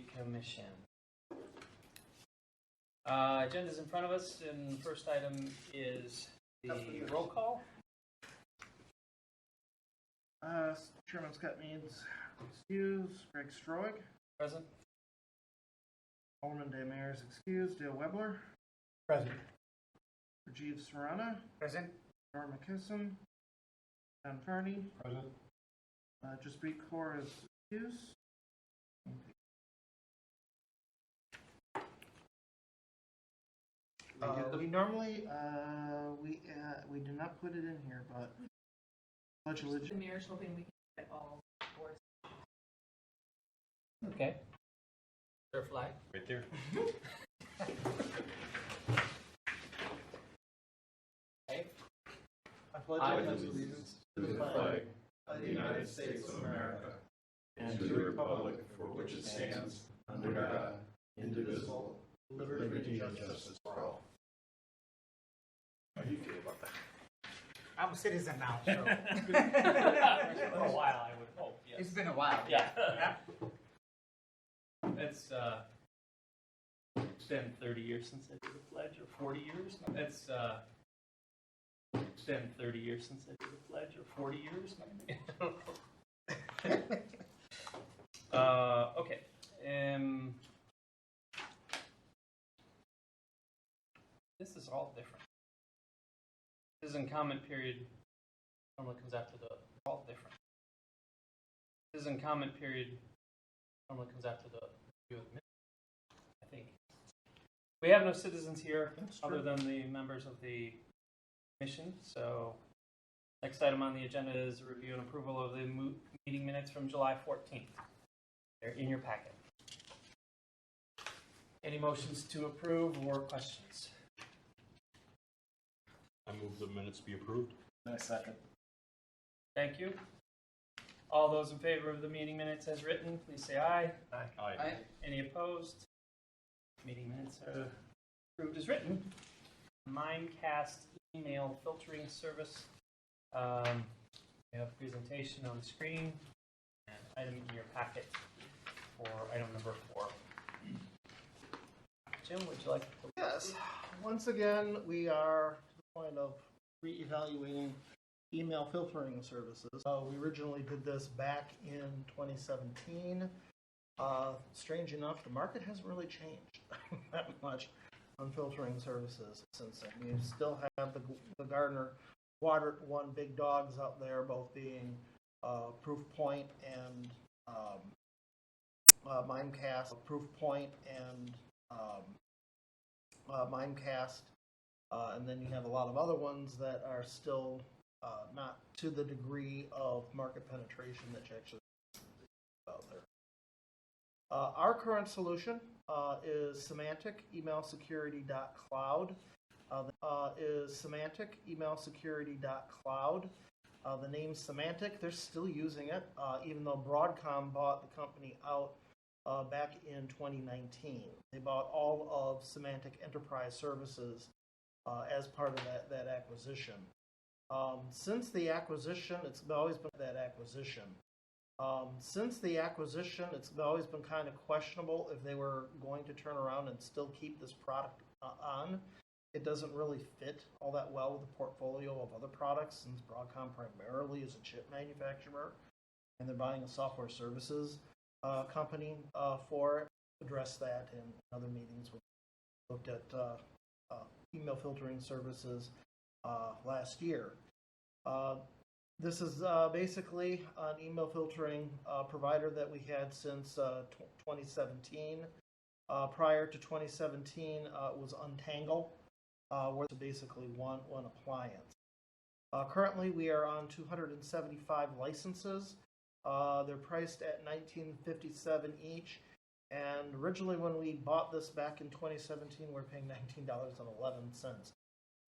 Commission. Agenda's in front of us, and the first item is the roll call. Chairman Scott Meads, excused. Greg Stroig. Present. Alderman Demers, excused. Dale Webler. Present. Rajiv Sarana. Present. Norm McKisson. John Farney. Present. Jaspreet Kaur is excused. We normally we do not put it in here, but Pledge of Allegiance. The mayor's hoping we can get all boards. Okay. Their flag. Right there. Okay. I pledge allegiance to the flag of the United States of America and to the republic for which it stands, under God, indivisible, liberty and justice for all. How do you feel about that? I'm a citizen now, so. For a while, I would hope. Yes. It's been a while. Yeah. It's been 30 years since I did the pledge, or 40 years. It's been 30 years since I did the pledge, or 40 years. Okay. This is all different. Citizen comment period normally comes after the all different. Citizen comment period normally comes after the review of the minutes, I think. We have no citizens here other than the members of the commission. So next item on the agenda is a review and approval of the meeting minutes from July 14th. They're in your packet. Any motions to approve or questions? I move the minutes be approved. I second. Thank you. All those in favor of the meeting minutes as written, please say aye. Aye. Any opposed? Meeting minutes are approved as written. Mimecast email filtering service. We have a presentation on the screen and item in your packet for item number 4. Jim, would you like to? Yes. Once again, we are to the point of reevaluating email filtering services. We originally did this back in 2017. Strange enough, the market hasn't really changed that much on filtering services since then. We still have the Gardner Quadrant 1 big dogs out there, both being Proofpoint and Mimecast. Proofpoint and Mimecast. And then you have a lot of other ones that are still not to the degree of market penetration that you actually out there. Our current solution is Semantic emailsecurity.cloud. Is Semantic emailsecurity.cloud. The name Semantic, they're still using it, even though Broadcom bought the company out back in 2019. They bought all of Semantic Enterprise Services as part of that acquisition. Since the acquisition, it's always been that acquisition. Since the acquisition, it's always been kind of questionable if they were going to turn around and still keep this product on. It doesn't really fit all that well with the portfolio of other products, since Broadcom primarily is a chip manufacturer, and they're buying a software services company for it. Address that in other meetings. We looked at email filtering services last year. This is basically an email filtering provider that we had since 2017. Prior to 2017, it was Untangle, where it's basically one appliance. Currently, we are on 275 licenses. They're priced at $19.57 each. And originally, when we bought this back in 2017, we were paying $19.11.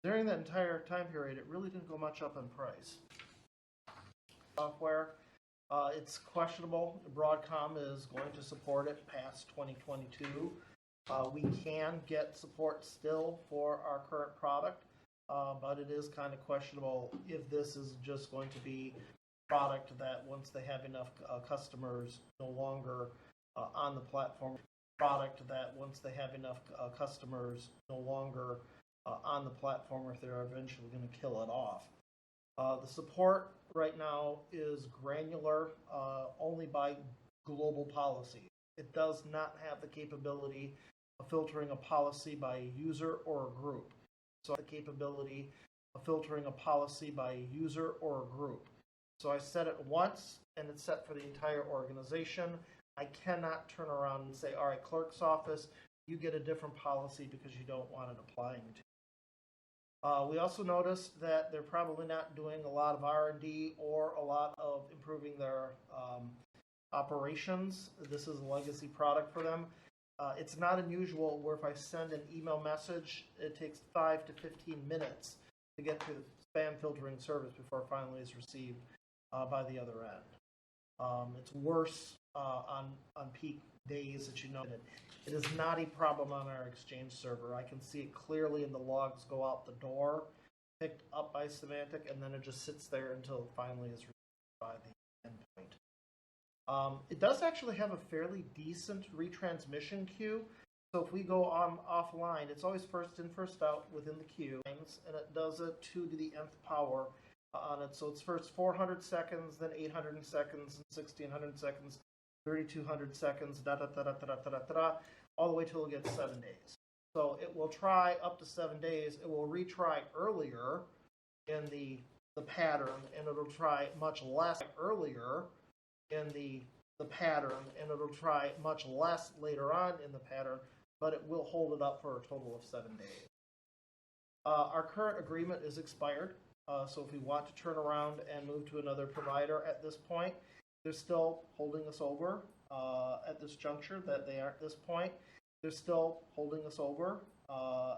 During that entire time period, it really didn't go much up in price. Software, it's questionable. Broadcom is going to support it past 2022. We can get support still for our current product, but it is kind of questionable if this is just going to be a product that once they have enough customers, no longer on the platform product that once they have enough customers no longer on the platform, if they're eventually going to kill it off. The support right now is granular only by global policy. It does not have the capability of filtering a policy by a user or a group. So the capability of filtering a policy by a user or a group. So I set it once and it's set for the entire organization. I cannot turn around and say, all right, clerk's office, you get a different policy because you don't want it applying to you. We also noticed that they're probably not doing a lot of R&D or a lot of improving their operations. This is a legacy product for them. It's not unusual where if I send an email message, it takes 5 to 15 minutes to get to the spam filtering service before it finally is received by the other end. It's worse on peak days that you know it. It is not a problem on our Exchange server. I can see it clearly in the logs go out the door, picked up by Semantic, and then it just sits there until it finally is received by the endpoint. It does actually have a fairly decent retransmission queue. So if we go offline, it's always first in, first out within the queue, and it does it 2 to the nth power on it. So it's first 400 seconds, then 800 seconds, 1600 seconds, 3200 seconds, all the way till it gets 7 days. So it will try up to 7 days. It will retry earlier in the pattern, and it'll try much less earlier in the pattern, and it'll try much less later on in the pattern, but it will hold it up for a total of 7 days. Our current agreement is expired, so if we want to turn around and move to another provider at this point, they're still holding us over at this juncture that they aren't at this point. They're still holding us over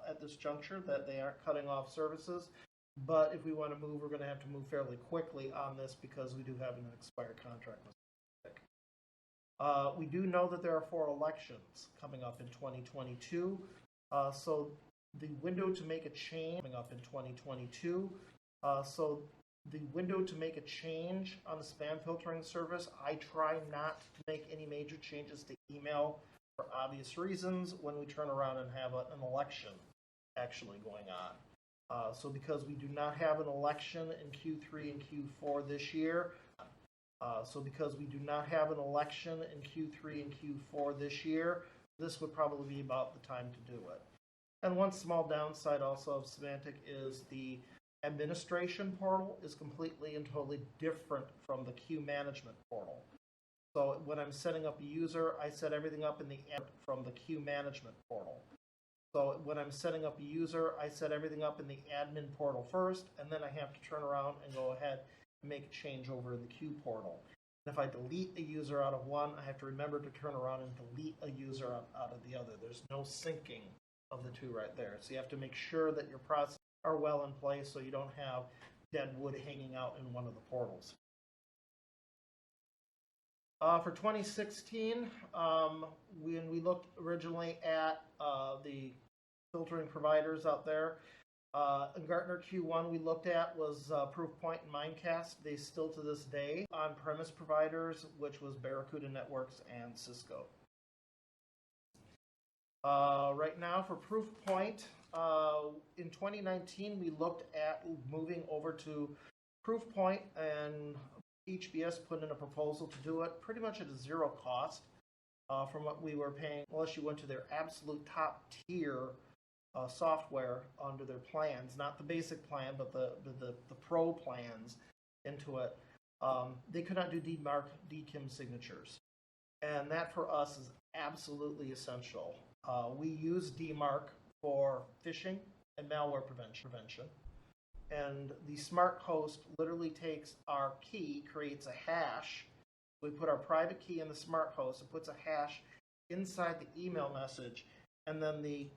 at this juncture that they aren't cutting off services. But if we want to move, we're going to have to move fairly quickly on this because we do have an expired contract with Semantic. We do know that there are 4 elections coming up in 2022. So the window to make a change coming up in 2022. So the window to make a change on the spam filtering service, I try not to make any major changes to email for obvious reasons when we turn around and have an election actually going on. So because we do not have an election in Q3 and Q4 this year, this would probably be about the time to do it. And one small downside also of Semantic is the administration portal is completely and totally different from the queue management portal. So when I'm setting up a user, I set everything up in the from the queue management portal. So when I'm setting up a user, I set everything up in the admin portal first, and then I have to turn around and go ahead and make a change over in the queue portal. And if I delete a user out of one, I have to remember to turn around and delete a user out of the other. There's no syncing of the two right there. So you have to make sure that your processes are well in place so you don't have dead wood hanging out in one of the portals. For 2016, when we looked originally at the filtering providers out there, in Gartner Q1 we looked at was Proofpoint and Mimecast. They still to this day on-premise providers, which was Barracuda Networks and Cisco. Right now for Proofpoint, in 2019 we looked at moving over to Proofpoint, and HBS put in a proposal to do it pretty much at a zero cost from what we were paying, unless you went to their absolute top tier software under their plans, not the basic plan, but the pro plans into it. They could not do DMARC, DKIM signatures, and that for us is absolutely essential. We use DMARC for phishing and malware prevention. And the smart host literally takes our key, creates a hash. We put our private key in the smart host. It puts a hash inside the email message, and then the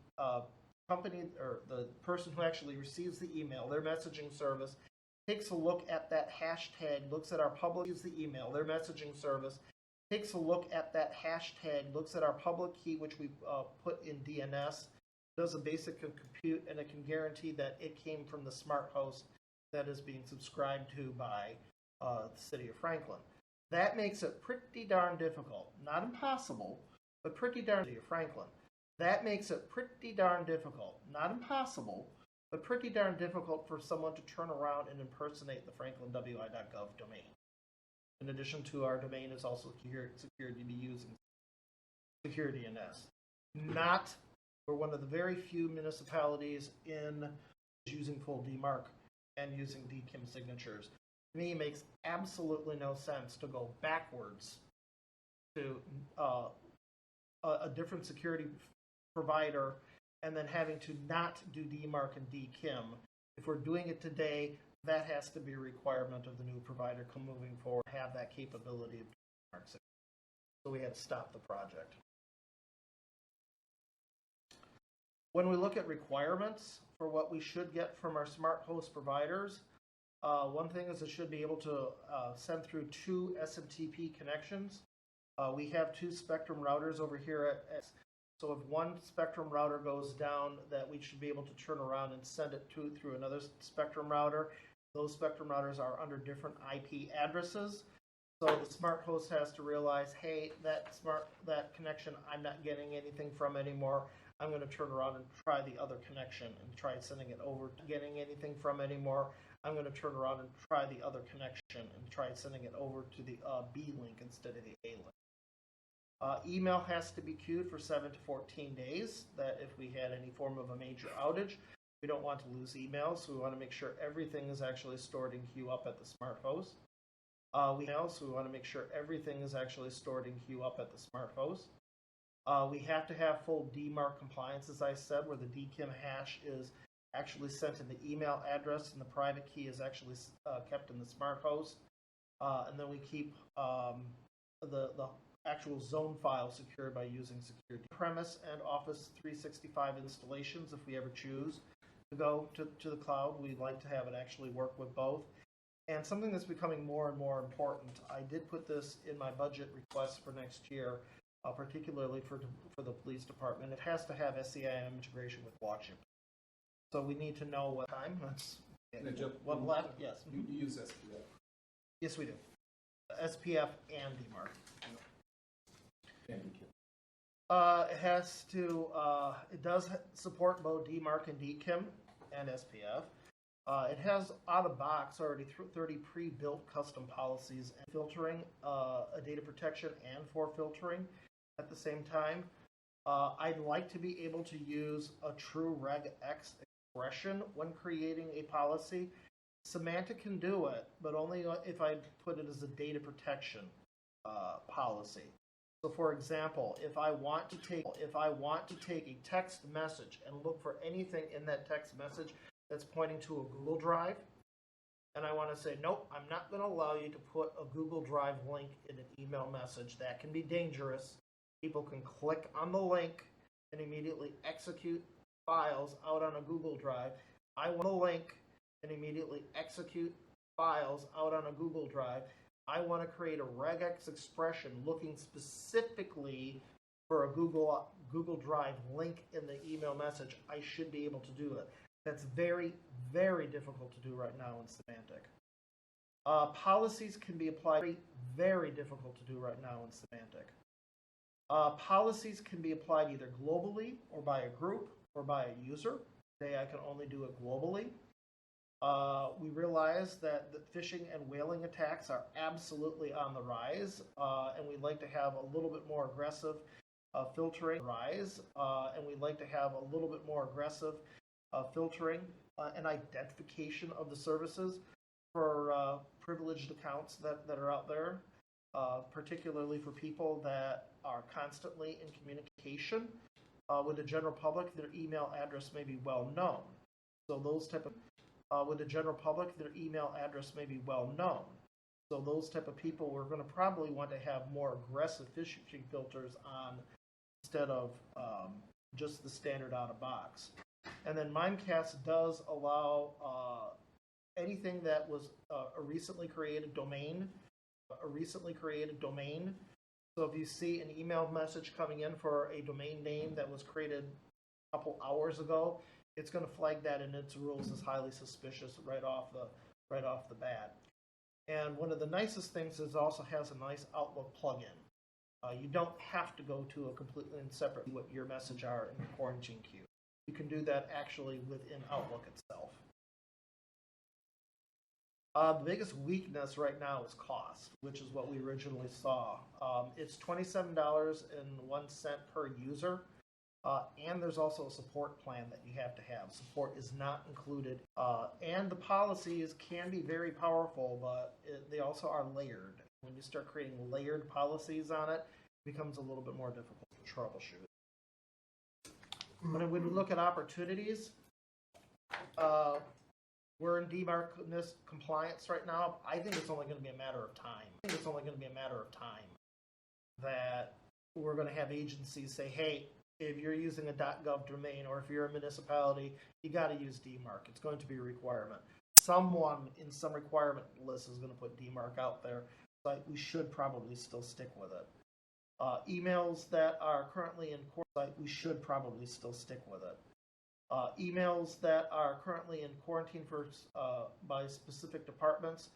company or the person who actually receives the email, their messaging service, takes a look at that hashtag, looks at our public, use the email, their messaging service, takes a look at that hashtag, looks at our public key, which we put in DNS, does a basic compute, and it can guarantee that it came from the smart host that is being subscribed to by the city of Franklin. That makes it pretty darn difficult. Not impossible, but pretty darn Franklin. That makes it pretty darn difficult. Not impossible, but pretty darn difficult for someone to turn around and impersonate the franklinwi.gov domain. In addition to our domain is also security to be using SecurityNS. We're one of the very few municipalities in using full DMARC and using DKIM signatures. To me, it makes absolutely no sense to go backwards to a different security provider and then having to not do DMARC and DKIM. If we're doing it today, that has to be a requirement of the new provider moving forward, have that capability of DMARC. So we had to stop the project. When we look at requirements for what we should get from our smart host providers, one thing is it should be able to send through 2 SMTP connections. We have 2 Spectrum routers over here so if one Spectrum router goes down, that we should be able to turn around and send it through another Spectrum router. Those Spectrum routers are under different IP addresses. So the smart host has to realize, hey, that connection I'm not getting anything from anymore. I'm going to turn around and try the other connection and try sending it over. Getting anything from anymore. I'm going to turn around and try the other connection and try sending it over to the B link instead of the A link. Email has to be queued for 7 to 14 days. That if we had any form of a major outage, we don't want to lose emails, so we want to make sure everything is actually stored in queue up at the smart host. We want to make sure everything is actually stored in queue up at the smart host. We have to have full DMARC compliance, as I said, where the DKIM hash is actually sent in the email address and the private key is actually kept in the smart host. And then we keep the actual zone file secured by using security. Premise and Office 365 installations, if we ever choose to go to the cloud, we'd like to have it actually work with both. And something that's becoming more and more important, I did put this in my budget request for next year, particularly for the police department. It has to have SCIM integration with Watching. So we need to know what time. What left? Yes. You use SPF. Yes, we do. SPF and DMARC. It has to. It does support both DMARC and DKIM and SPF. It has out of box already 30 pre-built custom policies and filtering, a data protection and for filtering at the same time. I'd like to be able to use a true regex expression when creating a policy. Semantic can do it, but only if I put it as a data protection policy. So, for example, if I want to take a text message and look for anything in that text message that's pointing to a Google Drive, and I want to say, nope, I'm not going to allow you to put a Google Drive link in an email message. That can be dangerous. People can click on the link and immediately execute files out on a Google Drive. I want a link and immediately execute files out on a Google Drive. I want to create a regex expression looking specifically for a Google Drive link in the email message. I should be able to do it. That's very, very difficult to do right now in Semantic. Policies can be applied. Very difficult to do right now in Semantic. Policies can be applied either globally or by a group or by a user. Today I can only do it globally. We realize that the phishing and whaling attacks are absolutely on the rise, and we'd like to have a little bit more aggressive filtering and identification of the services for privileged accounts that are out there, particularly for people that are constantly in communication with the general public. Their email address may be well known. So those type of with the general public, their email address may be well known. So those type of people, we're going to probably want to have more aggressive phishing filters on instead of just the standard out of box. And then Mimecast does allow anything that was a recently created domain. So if you see an email message coming in for a domain name that was created a couple hours ago, it's going to flag that in its rules as highly suspicious right off the bat. And one of the nicest things is it also has a nice Outlook plugin. You don't have to go to a completely separate what your message are in the quarantine queue. You can do that actually within Outlook itself. The biggest weakness right now is cost, which is what we originally saw. It's $27.01 per user, and there's also a support plan that you have to have. Support is not included, and the policies can be very powerful, but they also are layered. When you start creating layered policies on it, it becomes a little bit more difficult to troubleshoot. But when we look at opportunities, we're in demarc compliance right now. I think it's only going to be a matter of time. That we're going to have agencies say, hey, if you're using a .gov domain or if you're a municipality, you got to use DMARC. It's going to be a requirement. Someone in some requirement list is going to put DMARC out there. So we should probably still stick with it. Emails that are currently in we should probably still stick with it. Emails that are currently in quarantine for by specific departments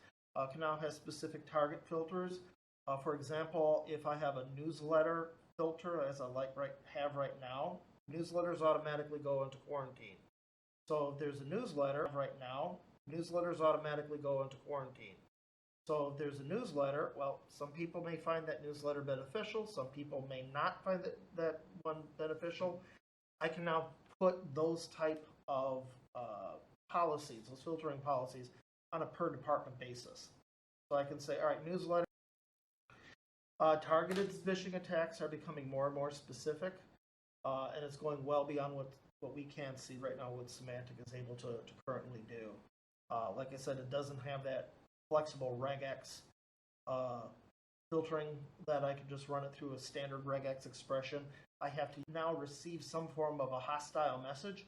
can now have specific target filters. For example, if I have a newsletter filter, as I have right now, newsletters automatically go into quarantine. So if there's a newsletter right now, newsletters automatically go into quarantine. So if there's a newsletter, well, some people may find that newsletter beneficial. Some people may not find that one beneficial. I can now put those type of policies, those filtering policies, on a per department basis. So I can say, all right, newsletter. Targeted phishing attacks are becoming more and more specific, and it's going well beyond what we can see right now what Semantic is able to currently do. Like I said, it doesn't have that flexible regex filtering that I can just run it through a standard regex expression. I have to now receive some form of a hostile message.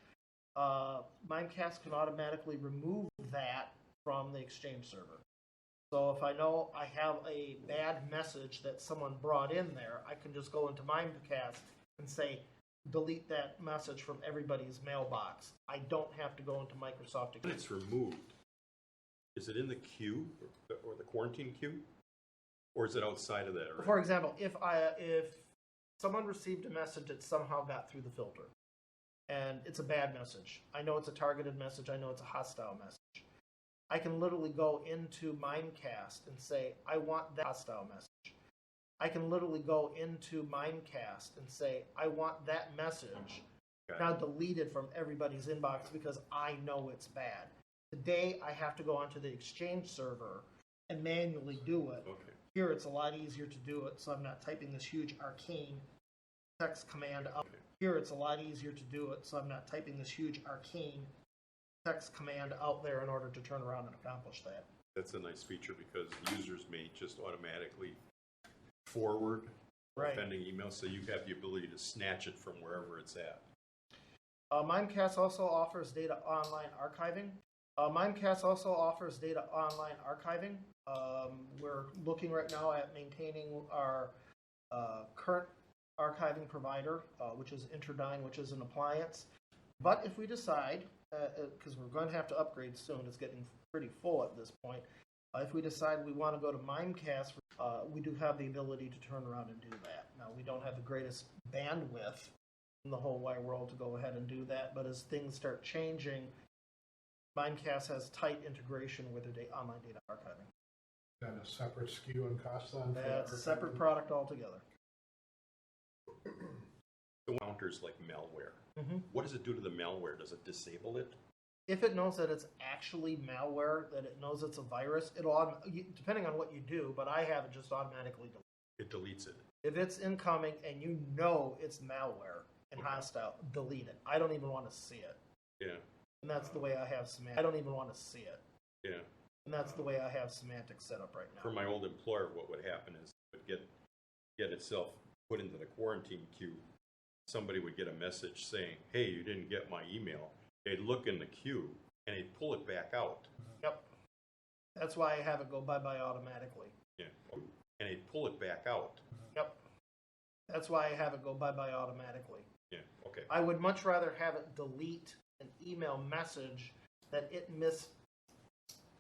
Mimecast can automatically remove that from the Exchange server. So if I know I have a bad message that someone brought in there, I can just go into Mimecast and say, delete that message from everybody's mailbox. I don't have to go into Microsoft again. When it's removed, is it in the queue or the quarantine queue? Or is it outside of that already? For example, if someone received a message that somehow got through the filter, and it's a bad message, I know it's a targeted message, I know it's a hostile message, I can literally go into Mimecast and say, I want that hostile message. I can literally go into Mimecast and say, I want that message now deleted from everybody's inbox because I know it's bad. Today, I have to go onto the Exchange server and manually do it. Okay. Here, it's a lot easier to do it, so I'm not typing this huge arcane text command up. Okay. Here, it's a lot easier to do it, so I'm not typing this huge arcane text command out there in order to turn around and accomplish that. That's a nice feature because users may just automatically forward offending emails, so you have the ability to snatch it from wherever it's at. Mimecast also offers data online archiving. We're looking right now at maintaining our current archiving provider, which is Interdyne, which is an appliance. But if we decide, because we're going to have to upgrade soon, it's getting pretty full at this point. If we decide we want to go to Mimecast, we do have the ability to turn around and do that. Now, we don't have the greatest bandwidth in the whole wide world to go ahead and do that, but as things start changing, Mimecast has tight integration with their online data archiving. And a separate SKU and cost on That's a separate product altogether. So counters like malware. Mm-hmm. What does it do to the malware? Does it disable it? If it knows that it's actually malware, that it knows it's a virus, it'll, depending on what you do, but I have it just automatically delete. It deletes it. If it's incoming and you know it's malware and hostile, delete it. I don't even want to see it. Yeah. And that's the way I have Semantic. I don't even want to see it. Yeah. And that's the way I have Semantic set up right now. For my old employer, what would happen is it would get itself put into the quarantine queue. Somebody would get a message saying, hey, you didn't get my email. They'd look in the queue and they'd pull it back out. Yep. That's why I have it go bye-bye automatically. Yeah. And they'd pull it back out. Yep. That's why I have it go bye-bye automatically. Yeah. Okay. I would much rather have it delete an email message that it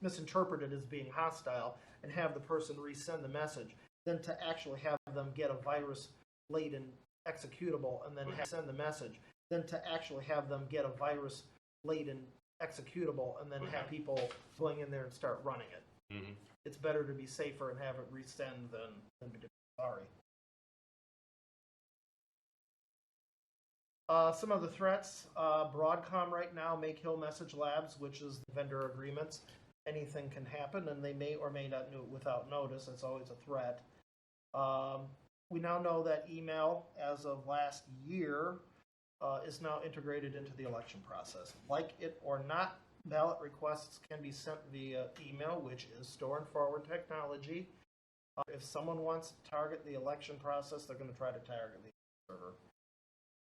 misinterpreted as being hostile and have the person resend the message than to actually have them get a virus-laden executable and then send the message than to actually have them get a virus-laden executable and then have people going in there and start running it. Mm-hmm. It's better to be safer and have it resend than be sorry. Some of the threats, Broadcom right now may kill Message Labs, which is the vendor agreements. Anything can happen, and they may or may not do it without notice. That's always a threat. We now know that email, as of last year, is now integrated into the election process. Like it or not, ballot requests can be sent via email, which is store and forward technology. If someone wants to target the election process, they're going to try to target the server.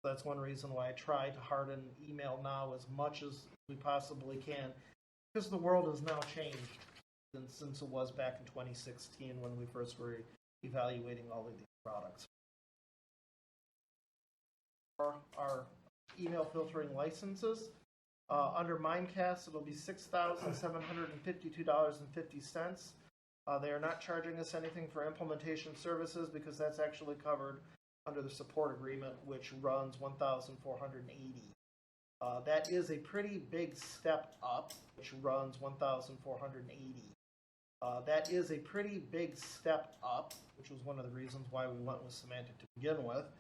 That's one reason why I try to harden email now as much as we possibly can, because the world has now changed since it was back in 2016 when we first were evaluating all of these products. Our email filtering licenses, under Mimecast, it'll be $6,752.50. They are not charging us anything for implementation services because that's actually covered under the support agreement, which runs $1,480. That is a pretty big step up, which runs $1,480. That is a pretty big step up, which was one of the reasons why we went with Semantic to begin with,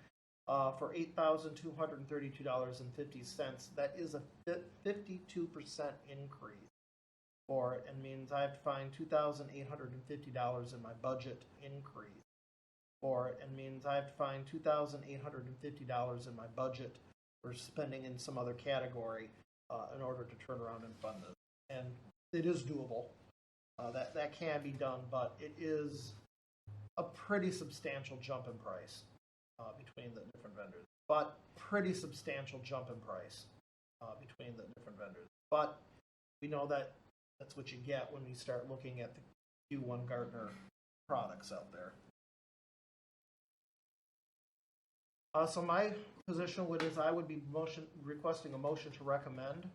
for $8,232.50. That is a 52% increase for it, and means I have to find $2,850 in my budget increase for it, and means I have to find $2,850 in my budget for spending in some other category in order to turn around and fund this. And it is doable. That can be done, but it is a pretty substantial jump in price between the different vendors. But we know that that's what you get when you start looking at the Q1 Gartner products out there. So my position is I would be requesting a motion to recommend.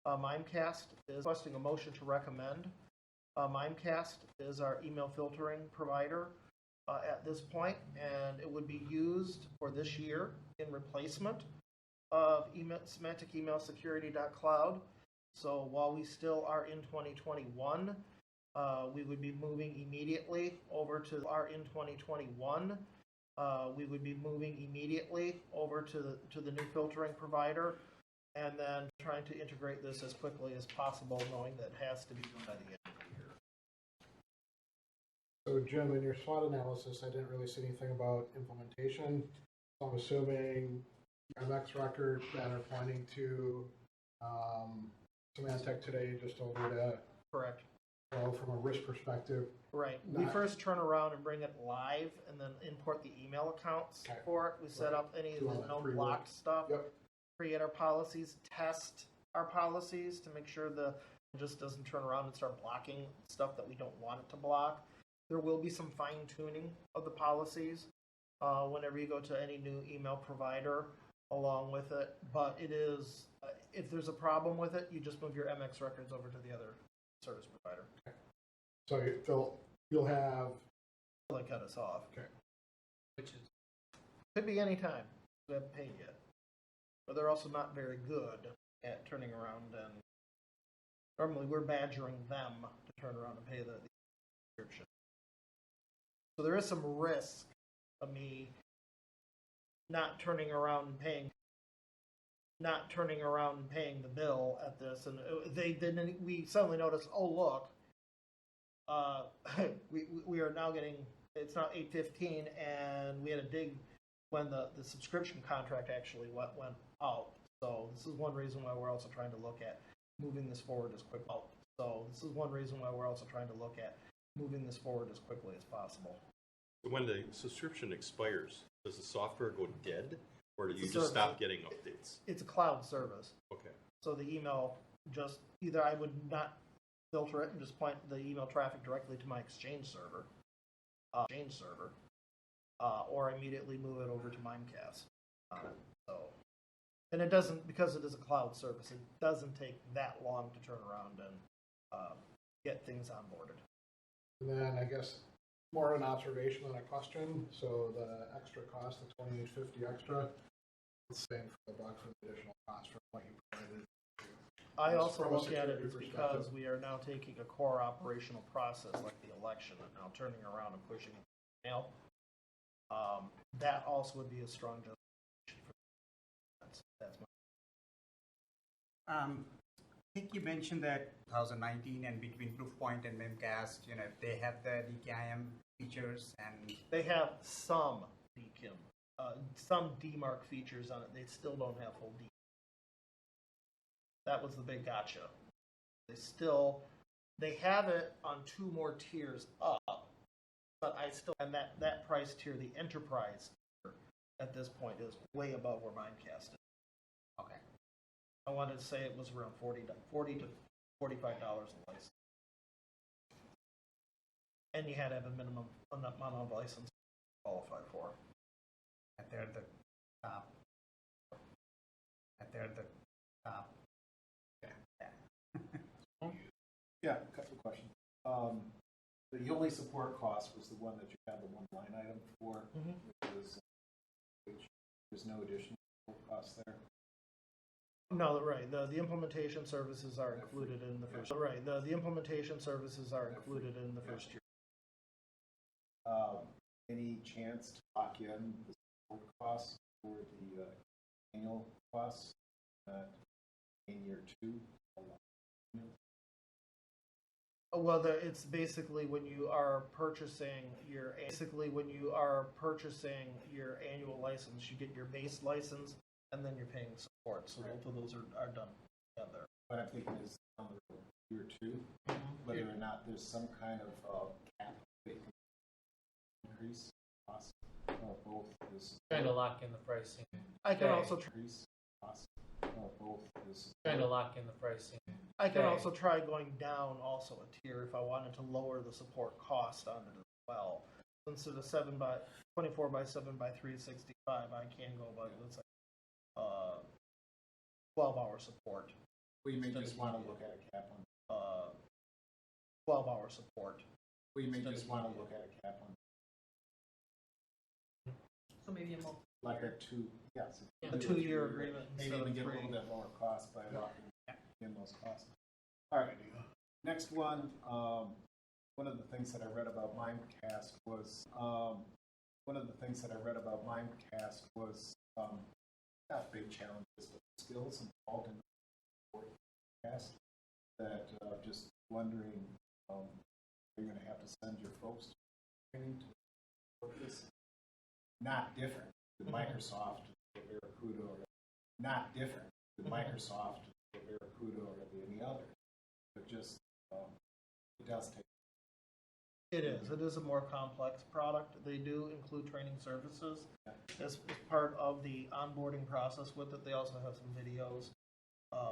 Mimecast is requesting a motion to recommend. Mimecast is our email filtering provider at this point, and it would be used for this year in replacement of Semantic Email Security.cloud. So while we still are in 2021, we would be moving immediately over to the new filtering provider, and then trying to integrate this as quickly as possible, knowing that it has to be done by the end of the year. So Jim, in your SWOT analysis, I didn't really see anything about implementation. So I'm assuming MX record that are pointing to Semantic today just over to Correct. Well, from a risk perspective. Right. We first turn around and bring it live and then import the email accounts for it. We set up any of the no-blocked stuff, create our policies, test our policies to make sure it just doesn't turn around and start blocking stuff that we don't want it to block. There will be some fine-tuning of the policies whenever you go to any new email provider along with it. But it is, if there's a problem with it, you just move your MX records over to the other service provider. So you'll have... They cut us off. Okay. Which is Could be any time. We haven't paid yet. But they're also not very good at turning around, and normally we're badgering them to turn around and pay the subscription. So there is some risk of me not turning around and paying the bill at this, and we suddenly notice, oh look, we are now getting, it's now 8:15, and we had a dig when the subscription contract actually went out. So this is one reason why we're also trying to look at moving this forward as quickly as possible. When the subscription expires, does the software go dead, or do you just stop getting updates? It's a cloud service. Okay. So the email just, either I would not filter it and just point the email traffic directly to my Exchange server, or immediately move it over to Mimecast. And it doesn't, because it is a cloud service, it doesn't take that long to turn around and get things onboarded. And then I guess more an observation than a question. So the extra cost, the $28.50 extra, it's the same for the buck for the additional cost from what you provided. I also From a look at it security as perspective. because we are now taking a core operational process like the election and now turning around and pushing it to mail. That also would be a strong justification for that's my. I think you mentioned that 2019 and between Proofpoint and Memcast, they have the DKIM features and They have some DKIM, some DMARC features on it. They still don't have full DMARC. That was the big gotcha. They have it on 2 more tiers up, but and that price tier, the enterprise tier, at this point is way above where Mimecast is. okay. I wanted to say it was around $40 to $45 a license. And you had to have a minimum amount of license to qualify for. And they're the top. Yeah, a couple of questions. The only support cost was the one that you had the one line item for, which there's no additional cost there. No, right. The implementation services are included in the first. Right. The implementation services are included in the first year. Any chance to lock in the support costs for the annual costs in year 2? Well, it's basically when you are purchasing your annual license, you get your base license, and then you're paying support. So both of those are done together. What I'm thinking is on the year 2, whether or not there's some kind of cap that can increase cost of both this. Trying to lock in the pricing. I can Okay. also Increase cost of both this. Trying to lock in the pricing. I can Okay. also try going down also a tier if I wanted to lower the support cost on it as well. Instead of 24 by 7 by 365, I can go by let's say 12-hour support. We may just want to look at a cap on. 12-hour support. We may just want to look at a cap on, So maybe a multi. like a 2, yes. A 2-year agreement Maybe instead we of get a 3. little bit lower cost by locking in those costs. All right, next one. One of the things that I read about Mimecast was not big challenges, but skills involved in the podcast. That just wondering, you're going to have to send your folks to training to work this. Not different with Microsoft, Barracuda, or not different with Microsoft, Barracuda, or any other. But just it does take. It is. It is a more complex product. They do include training services as part of the onboarding process with it. They also have some videos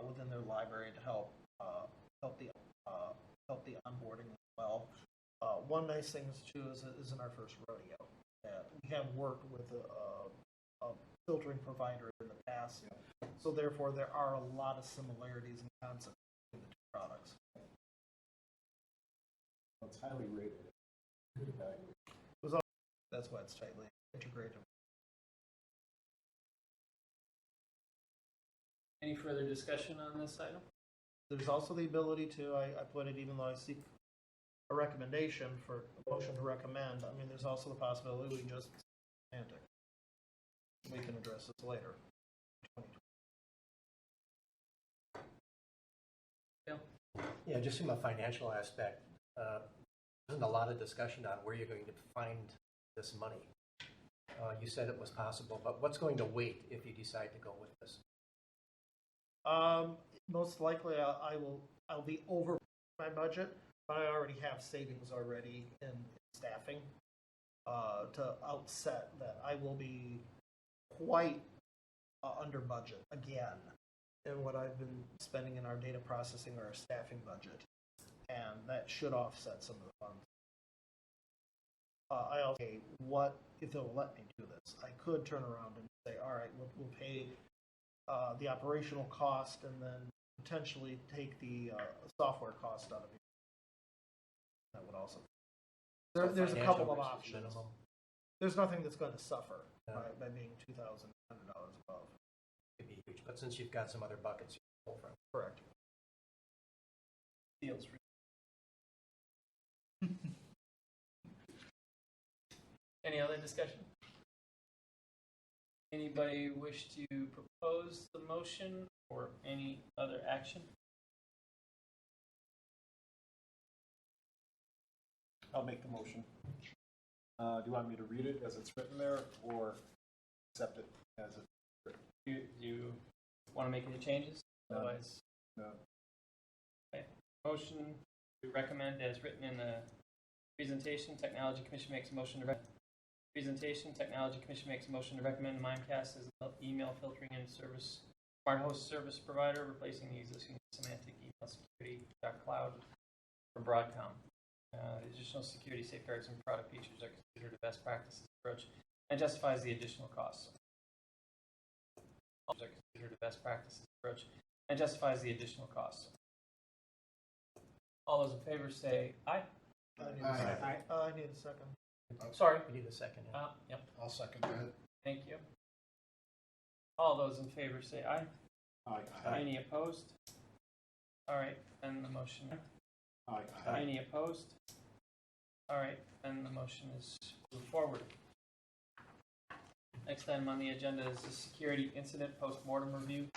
within their library to help the onboarding as well. One nice thing too is in our first rodeo. We have worked with a filtering provider in the past, so therefore there are a lot of similarities in concept between the 2 products. It's highly rated. Good evaluation. That's why it's tightly integrated. Any further discussion on this item? There's also the ability to, I put it, even though I seek a recommendation for a motion to recommend, I mean, there's also the possibility we just Semantic. We can address this later. Yeah, just from a financial aspect, there's a lot of discussion on where you're going to find this money. You said it was possible, but what's going to wait if you decide to go with this? Most likely, I'll be over my budget, but I already have savings already in staffing to outset that. I will be quite under budget again in what I've been spending in our data processing or our staffing budget, and that should offset some of the funds. I also, what if they'll let me do this? I could turn around and say, all right, we'll pay the operational cost and then potentially take the software cost out of it. That would also. There's a Financial couple of versus options. minimum. There's nothing that's going to suffer Yeah. by being $2,100 above. Could be huge, but since you've got some other buckets you can pull from. Correct. Feels Any other discussion? Anybody wish to propose the motion or any other action? I'll make the motion. Do you want me to read it as it's written there, or accept it as it's written? Do you want to make any changes? No. Otherwise, No. okay. Motion to recommend as written in the presentation. Technology Commission makes a motion to recommend. Presentation. Technology Commission makes a motion to recommend Mimecast as an email filtering and service smart host service provider, replacing the existing Semantic email security cloud for Broadcom. Additional security safeguards and product features are considered a best practices approach and justifies the additional costs. Are considered a best practices approach and justifies the additional costs. All those in favor say aye. I need Aye. a second. Aye. I need a second. Sorry. We need a second. Yeah. Yep. I'll second that. Thank you. All those in favor say aye. Aye. Any opposed? All right, then the motion. Aye. Any opposed? All right, then the motion is moved forward. Next item on the agenda is the security incident post-mortem review.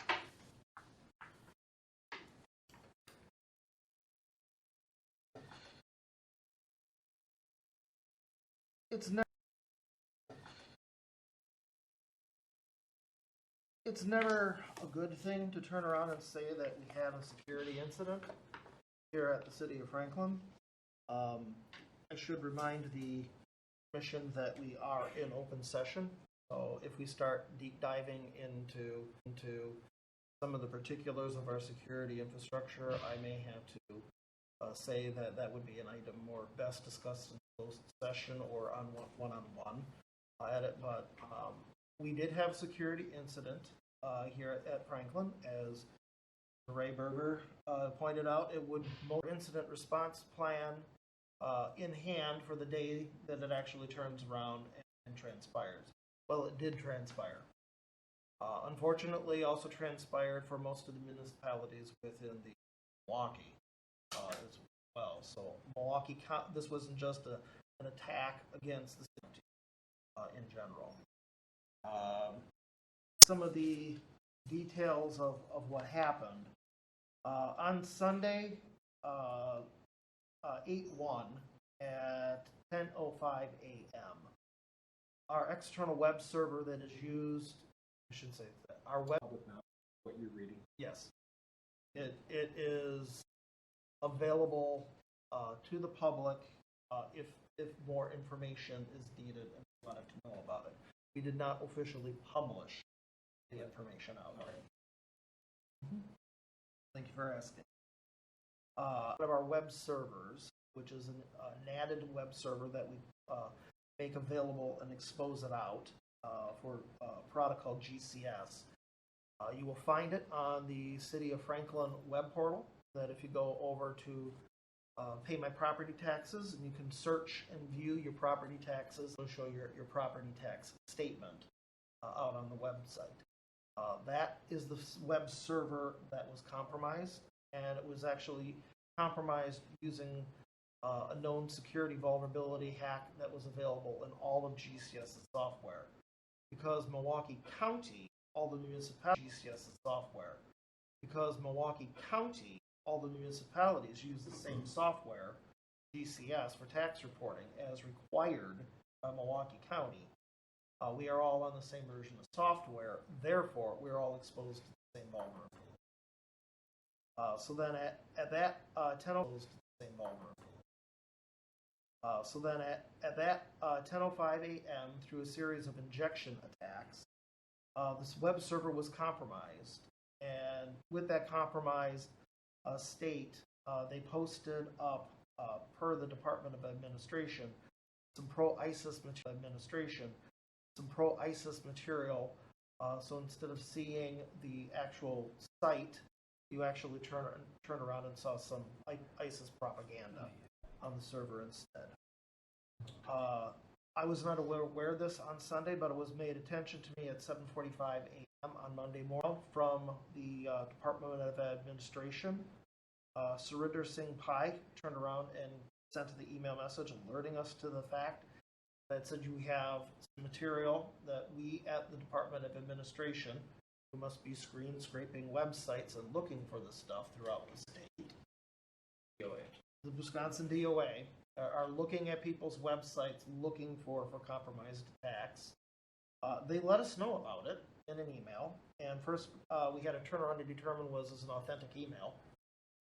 It's never a good thing to turn around and say that we had a security incident here at the city of Franklin. I should remind the commission that we are in open session. So if we start deep diving into some of the particulars of our security infrastructure, I may have to say that that would be an item more best discussed in closed session or on one-on-one at it. But we did have a security incident here at Franklin, as Ray Berger pointed out. It would more incident response plan in hand for the day that it actually turns around and transpires. Well, it did transpire. Unfortunately, also transpired for most of the municipalities within the Milwaukee as well. So Milwaukee, this wasn't just an attack against the city in general. Some of the details of what happened. On Sunday, 8/1 at 10:05 a.m., our external web server that is used, I should say that, our web... Public now, what you're reading. Yes. It is available to the public if more information is needed and you wanted to know about it. We did not officially publish the information out. Thank you for asking. One of our web servers, which is a natted web server that we make available and expose it out for a product called GCS. You will find it on the City of Franklin web portal, that if you go over to Pay My Property Taxes, and you can search and view your property taxes, it'll show your property tax statement out on the website. That is the web server that was compromised, and it was actually compromised using a known security vulnerability hack that was available in all of GCS's software. Because Milwaukee County, all the municipalities, GCS's software. Because Milwaukee County, all the municipalities use the same software, GCS, for tax reporting as required by Milwaukee County. We are all on the same version of software, therefore we're all exposed to the same vulnerability. So then at that 10:05 a.m., through a series of injection attacks, this web server was compromised, and with that compromised state, they posted up, per the Department of Administration, some pro-ISIS material. So instead of seeing the actual site, you actually turn around and saw some ISIS propaganda on the server instead. I was not aware of this on Sunday, but it was made attention to me at 7:45 a.m. on Monday morning from the Department of Administration. Surinder Singh Pai turned around and sent the email message alerting us to the fact that said you have material that we at the Department of Administration, who must be scraping websites and looking for this stuff throughout the state. The Wisconsin DOA are looking at people's websites looking for compromised attacks. They let us know about it in an email, and first we had to turn around to determine was this an authentic email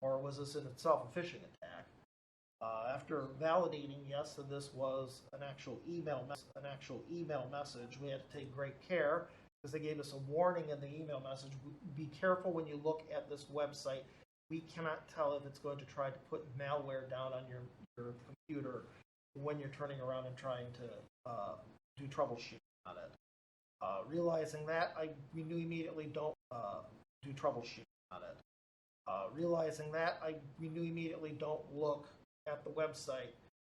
or was this in itself a phishing attack. After validating yes that this was an actual email message, we had to take great care because they gave us a warning in the email message. Be careful when you look at this website. We cannot tell if it's going to try to put malware down on your computer when you're turning around and trying to do troubleshooting on it. Realizing that, we knew immediately don't do troubleshooting on it. Realizing that, we knew immediately don't look at the website.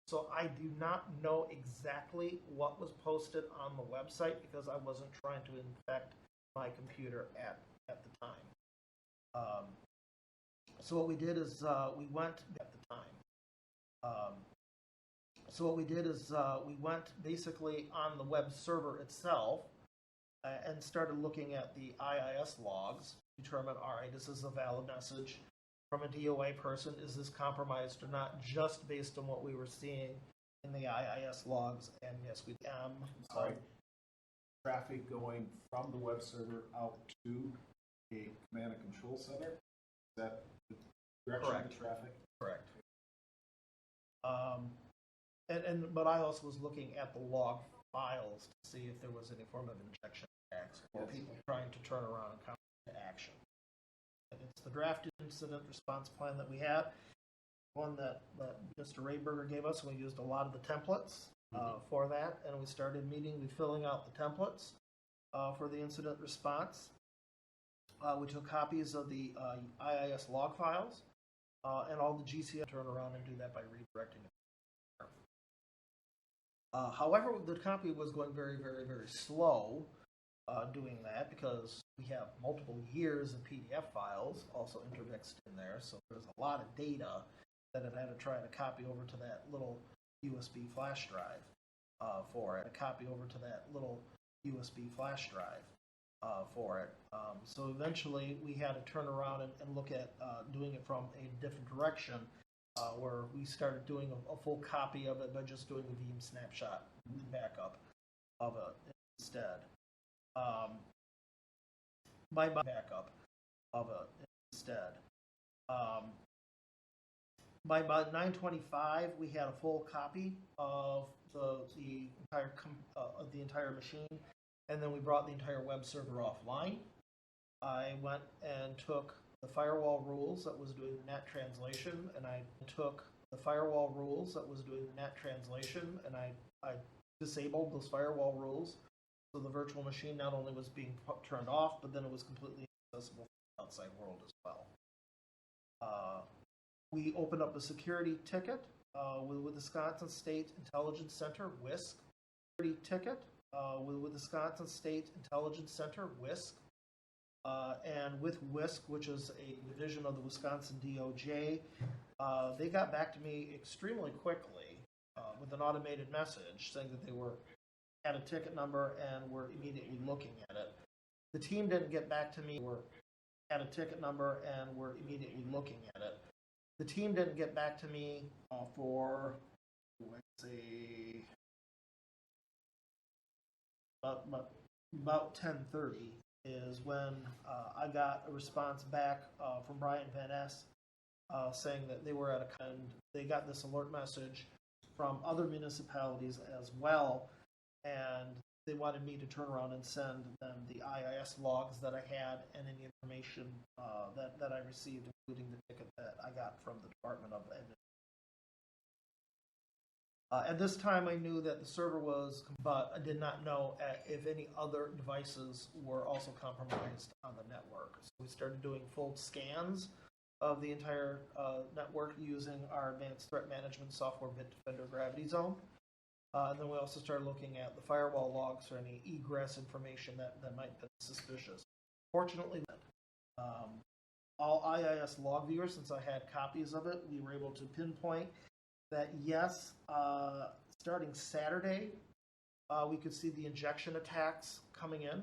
So I do not know exactly what was posted on the website because I wasn't trying to infect my computer at the time. So what we did is we went at the time. So what we did is we went basically on the web server itself and started looking at the IIS logs, determine, all right, is this a valid message from a DOA person? Is this compromised or not, just based on what we were seeing in the IIS logs? And yes, we am. Sorry. Traffic going from the web server out to a command and control center? Is that the direction of the traffic? Correct. But I also was looking at the log files to see if there was any form of injection attacks or people trying to turn around and come to action. And it's the drafted incident response plan that we had, one that Mr. Rayberger gave us. We used a lot of the templates for that, and we started immediately filling out the templates for the incident response. We took copies of the IIS log files and all the GCF, turn around and do that by redirecting it. However, the copy was going very, very, very slow doing that because we have multiple years of PDF files also intermixed in there. So there's a lot of data that I've had to try to copy over to that little USB flash drive for it. A copy over to that little USB flash drive for it. So eventually we had to turn around and look at doing it from a different direction. Where we started doing a full copy of it by just doing a VM snapshot backup of it instead. My backup of it instead. By about 9:25, we had a full copy of the entire machine, and then we brought the entire web server offline. I went and took the firewall rules that was doing the net translation, and I disabled those firewall rules, so the virtual machine not only was being turned off, but then it was completely accessible to the outside world as well. We opened up a security ticket with Wisconsin State Intelligence Center, WISC. Security ticket with Wisconsin State Intelligence Center, WISC. And with WISC, which is a division of the Wisconsin DOJ, they got back to me extremely quickly with an automated message saying that they had a ticket number and were immediately looking at it. The team didn't get back to me. Had a ticket number and were immediately looking at it. The team didn't get back to me for, let's see, about 10:30. Is when I got a response back from Brian Van Ness saying that they were they got this alert message from other municipalities as well, and they wanted me to turn around and send them the IIS logs that I had and any information that I received, including the ticket that I got from the Department of Administration. At this time, I knew that the server was, but I did not know if any other devices were also compromised on the network. So we started doing full scans of the entire network using our advanced threat management software, Bitdefender Gravity Zone. And then we also started looking at the firewall logs for any egress information that might be suspicious. Fortunately, all IIS log viewers, since I had copies of it, we were able to pinpoint that yes, starting Saturday, we could see the injection attacks coming in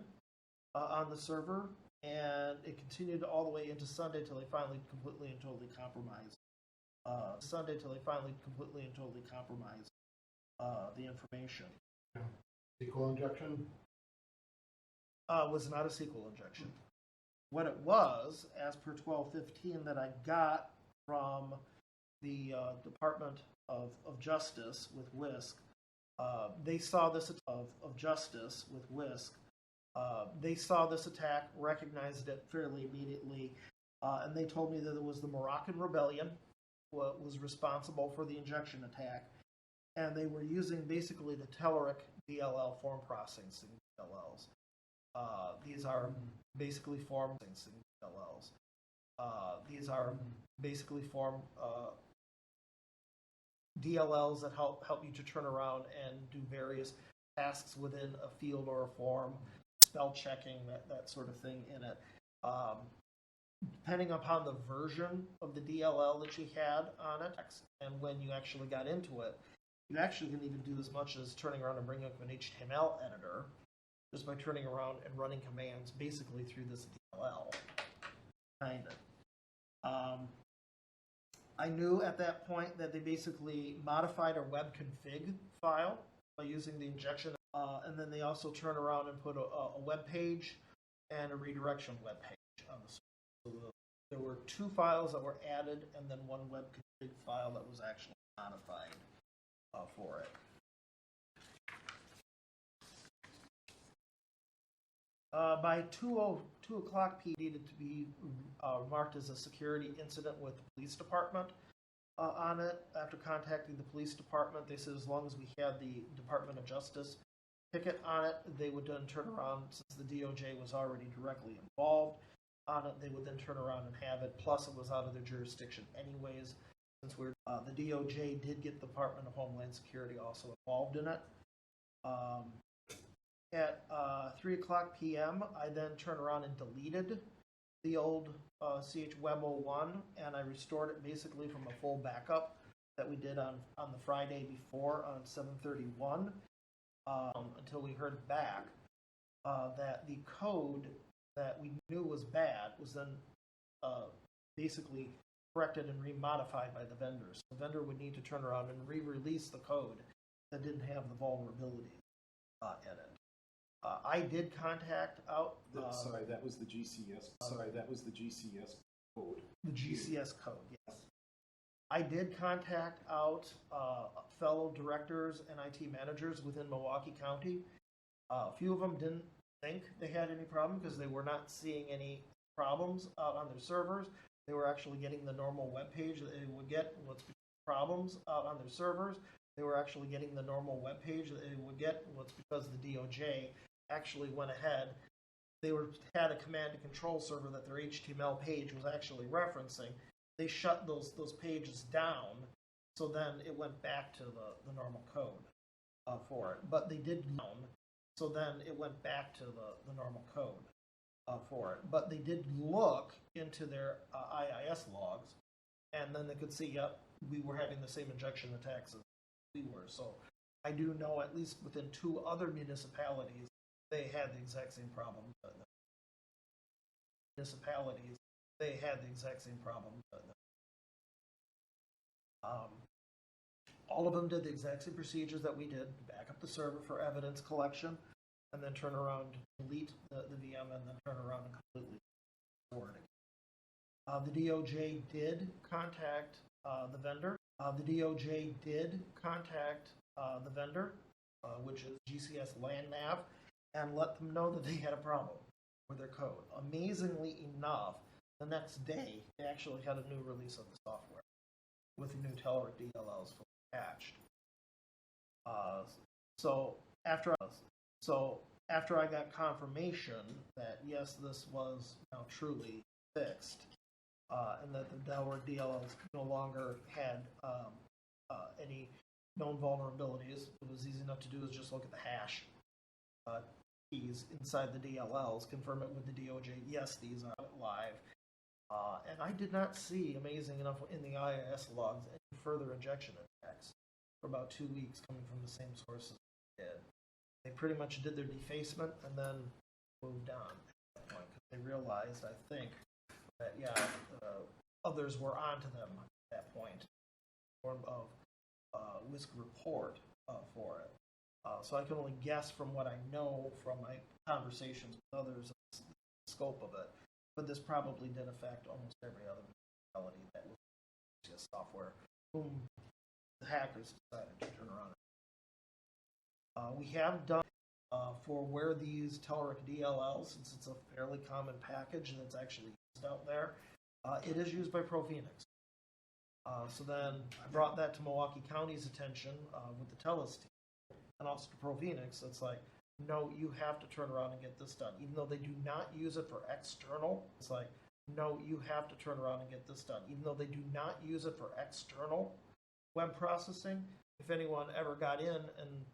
on the server, and it continued all the way into Sunday till they finally completely and totally compromised. The information. SQL injection? Was not a SQL injection. What it was, as per 1215 that I got from the Department of Justice with WISC, they saw this they saw this attack, recognized it fairly immediately, and they told me that it was the Moroccan Rebellion was responsible for the injection attack, and they were using basically the Telerik DLL form processing DLLs. These are basically form DLLs. These are basically form DLLs that help you to turn around and do various tasks within a field or a form, spell checking, that sort of thing in it. Depending upon the version of the DLL that you had on it, and when you actually got into it, you actually can even do as much as turning around and bringing up an HTML editor just by turning around and running commands basically through this DLL. Kind of. I knew at that point that they basically modified a web config file by using the injection, and then they also turn around and put a web page and a redirection web page on the server. So there were 2 files that were added, and then 1 web config file that was actually modified for it. By 2 o'clock p.m. needed to be marked as a security incident with the police department on it. After contacting the police department, they said as long as we had the Department of Justice ticket on it, they would then turn around, since the DOJ was already directly involved on it, they would then turn around and have it, plus it was out of their jurisdiction anyways, since the DOJ did get the Department of Homeland Security also involved in it. At 3 o'clock p.m., I then turned around and deleted the old CHWeb01, and I restored it basically from a full backup that we did on the Friday before on 7/31 until we heard back that the code that we knew was bad was then basically corrected and remodified by the vendors. The vendor would need to turn around and re-release the code that didn't have the vulnerability in it. I did contact out. Sorry, that was the GCS. That was the GCS code. The GCS code, yes. I did contact out fellow directors and IT managers within Milwaukee County. A few of them didn't think they had any problem because they were not seeing any problems out on their servers. They were actually getting the normal web page that they would get. What's problems out on their servers? They were actually getting the normal web page that they would get. What's because the DOJ actually went ahead. They had a command and control server that their HTML page was actually referencing. They shut those pages down, so then it went back to the normal code for it. But they did so then it went back to the normal code for it. But they did look into their IIS logs, and then they could see, yep, we were having the same injection attacks as we were. So I do know at least within 2 other municipalities, they had the exact same problem. All of them did the exact same procedures that we did: back up the server for evidence collection, and then turn around, delete the VM, and then turn around and completely restore it again. The DOJ did contact the vendor. Which is GCS LandNav, and let them know that they had a problem with their code. Amazingly enough, the next day, they actually had a new release of the software with the new Telerik DLLs fully patched. So after I got confirmation that yes, this was now truly fixed, and that the Telerik DLLs no longer had any known vulnerabilities. It was easy enough to do is just look at the hash keys inside the DLLs, confirm it with the DOJ. Yes, these are live. And I did not see, amazing enough, in the IIS logs any further injection attacks for about 2 weeks coming from the same sources they did. They pretty much did their defacement and then moved on at that point because they realized, I think, that others were onto them at that point in form of WISC report for it. So I can only guess from what I know from my conversations with others the scope of it. But this probably did affect almost every other municipality that was just software whom the hackers decided to turn around. We have done for where these Telerik DLLs, since it's a fairly common package that's actually used out there, it is used by ProPhoenix. So then I brought that to Milwaukee County's attention with the TELUS team and also to ProPhoenix. It's like, no, you have to turn around and get this done. Even though they do not use it for external, it's like, no, you have to turn around and get this done. Even though they do not use it for external web processing, if anyone ever got in and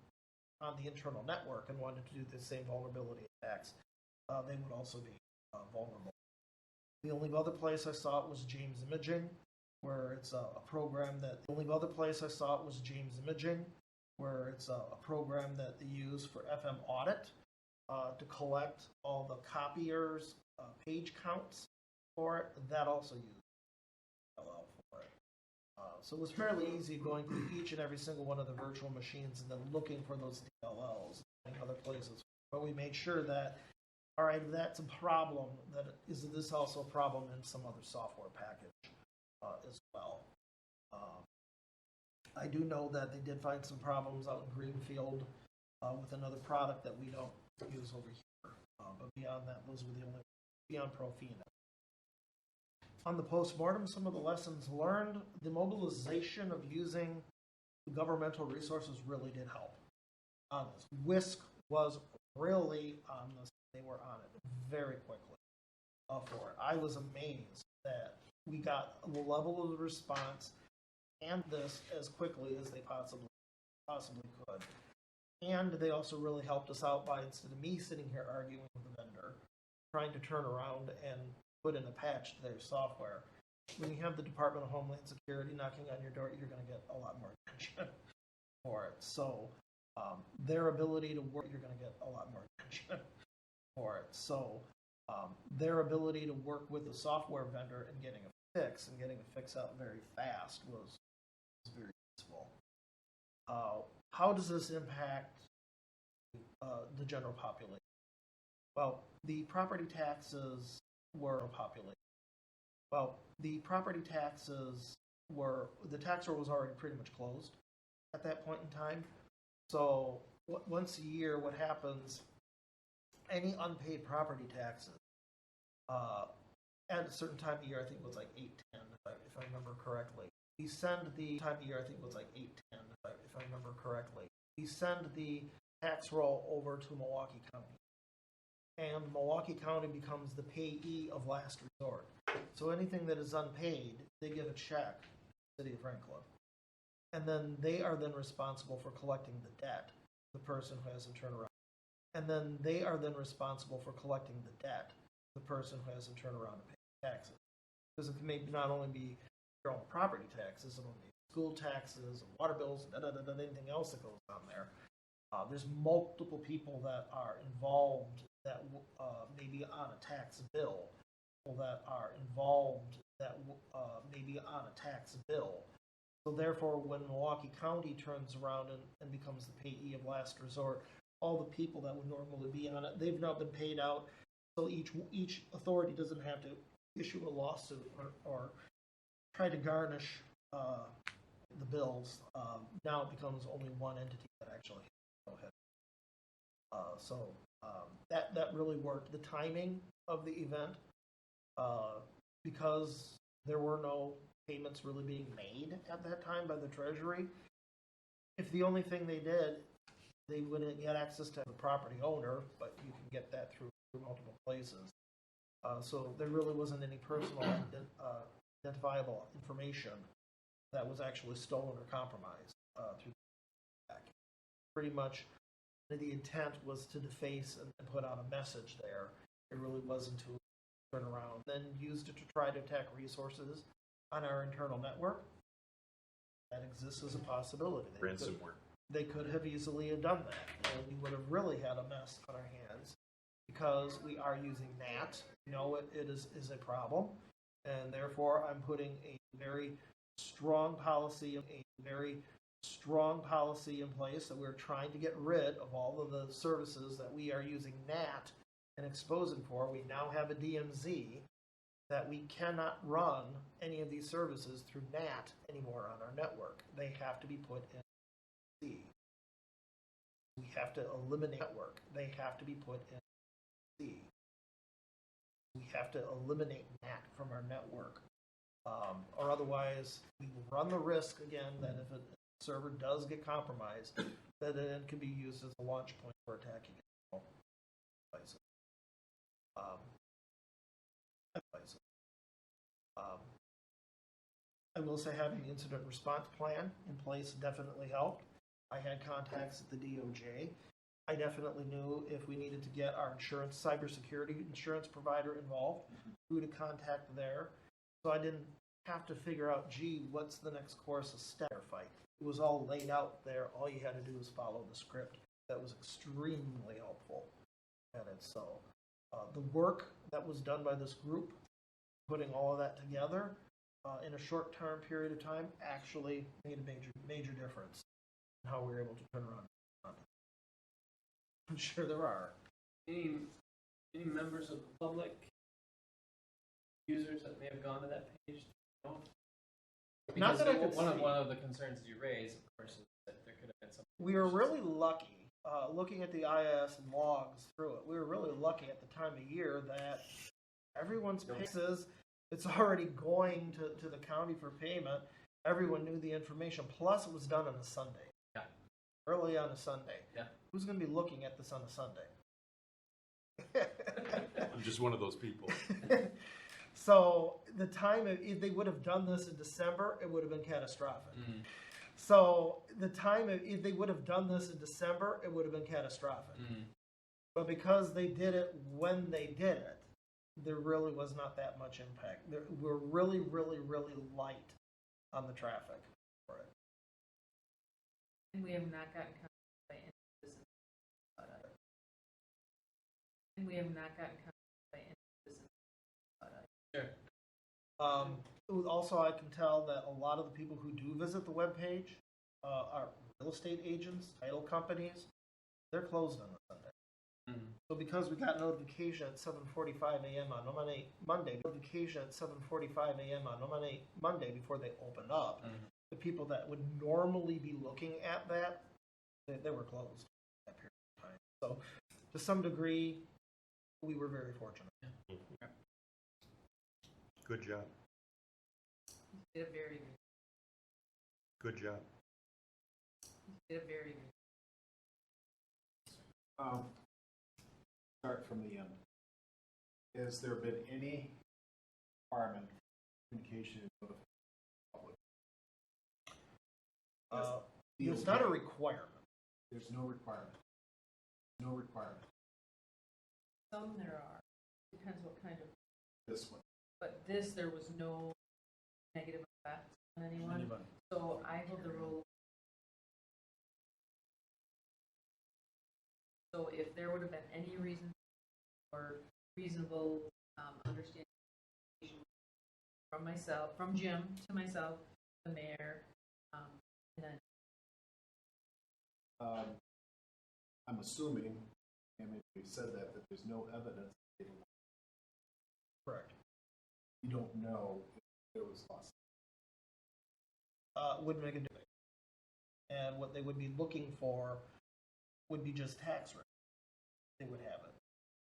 on the internal network and wanted to do the same vulnerability attacks, they would also be vulnerable. The only other place I saw it was James Imaging, where it's a program that, the only other place I saw it was James Imaging, where it's a program that they use for FM audit to collect all the copiers' page counts for it. That also uses DLL for it. So it was fairly easy going through each and every single one of the virtual machines and then looking for those DLLs in other places. But we made sure that, all right, if that's a problem, that is this also a problem in some other software package as well. I do know that they did find some problems out in Greenfield with another product that we don't use over here. But beyond that, those were the only, beyond ProPhoenix. On the postmortem, some of the lessons learned, the mobilization of using governmental resources really did help on this. WISC was really on this. They were on it very quickly for it. I was amazed that we got the level of response and this as quickly as they possibly could. And they also really helped us out by, instead of me sitting here arguing with the vendor, trying to turn around and put in a patch to their software. When you have the Department of Homeland Security knocking on your door, you're going to get a lot more attention for it. So their ability to work, you're going to get a lot more attention for it. So their ability to work with the software vendor and getting a fix out very fast was very useful. How does this impact the general population? Well, the property taxes were populated. Well, the property taxes were, the tax roll was already pretty much closed at that point in time. So once a year, what happens, any unpaid property taxes, at a certain time of year, I think it was like 8/10, if I remember correctly. We send the time of year, I think it was like 8/10, if I remember correctly. We send the tax roll over to Milwaukee County. And Milwaukee County becomes the payee of last resort. So anything that is unpaid, they give a check to the City of Franklin. And then they are then responsible for collecting the debt, the person who hasn't turned around. And then they are then responsible for collecting the debt, the person who hasn't turned around to pay taxes. Because it may not only be your own property taxes, it will be school taxes, water bills, anything else that goes on there. There's multiple people that are involved that may be on a tax bill, people that are involved that may be on a tax bill. So therefore, when Milwaukee County turns around and becomes the payee of last resort, all the people that would normally be on it, they've now been paid out. So each authority doesn't have to issue a lawsuit or try to garnish the bills. Now it becomes only one entity that actually go ahead. That really worked. The timing of the event, because there were no payments really being made at that time by the Treasury. If the only thing they did, they wouldn't get access to the property owner, but you can get that through multiple places. So there really wasn't any personal identifiable information that was actually stolen or compromised through pretty much the intent was to deface and put out a message there. It really wasn't to turn around. Then used it to try to attack resources on our internal network. That exists as a possibility. Ransomware. They could have easily have done that, and we would have really had a mess on our hands because we are using NAT. You know, it is a problem, and therefore I'm putting a very strong policy in place that we're trying to get rid of all of the services that we are using NAT and exposing for. We now have a DMZ that we cannot run any of these services through NAT anymore on our network. They have to be put in C. We have to eliminate network. They have to be put in C. We have to eliminate NAT from our network. Or otherwise, we will run the risk again that if a server does get compromised, that it can be used as a launch point for attacking places. I will say having the incident response plan in place definitely helped. I had contacts at the DOJ. I definitely knew if we needed to get our insurance, cybersecurity insurance provider involved, who to contact there. So I didn't have to figure out, gee, what's the next course of step or fight. It was all laid out there. All you had to do was follow the script. That was extremely helpful. And it's so the work that was done by this group, putting all of that together in a short-term period of time, actually made a major difference in how we were able to turn around. I'm sure there are. Any members of the public, users that may have gone to that page? No? Not that I could one see. of the concerns you raised, of course, is that there could have been some. We were really lucky, looking at the IIS and logs through it, we were really lucky at the time of year that everyone's pay says it's already going to the county for payment. Everyone knew the information. Plus, it was done on a Sunday. Yeah. Early on a Sunday. Yeah. Who's going to be looking at this on a Sunday? I'm just one of those people. So the time, if they would have done this in December, it would have been catastrophic. Mm. So the time, if they would have done this in December, it would have been catastrophic. Mm. But because they did it when they did it, there really was not that much impact. We're really, really, really light on the traffic for it. And we have not gotten contacted by any business about it. And we have not gotten contacted by any business about it. Sure. Also, I can tell that a lot of the people who do visit the webpage are real estate agents, title companies. They're closed on a Sunday. Mm. So because we got notification at 7:45 a.m. on Monday, notification at 7:45 a.m. on Monday before they opened up, the people that would normally be looking at that, they were closed at that period of time. So to some degree, we were very fortunate. Yeah. Good job. Did a very good. Good job. Did a very good. Start from the end. Has there been any requirement for communication with the public? It's not a requirement. There's no requirement. No requirement. Some there are. Depends what kind of. This one. But this, there was no negative effect on anyone. So I hold the role. So if there would have been any reason or reasonable understanding from myself, from Jim to myself, the mayor, and then I'm assuming, and maybe you said that there's no evidence. Correct. You don't know if there was loss. Wouldn't make a difference. And what they would be looking for would be just tax rate. They would have it.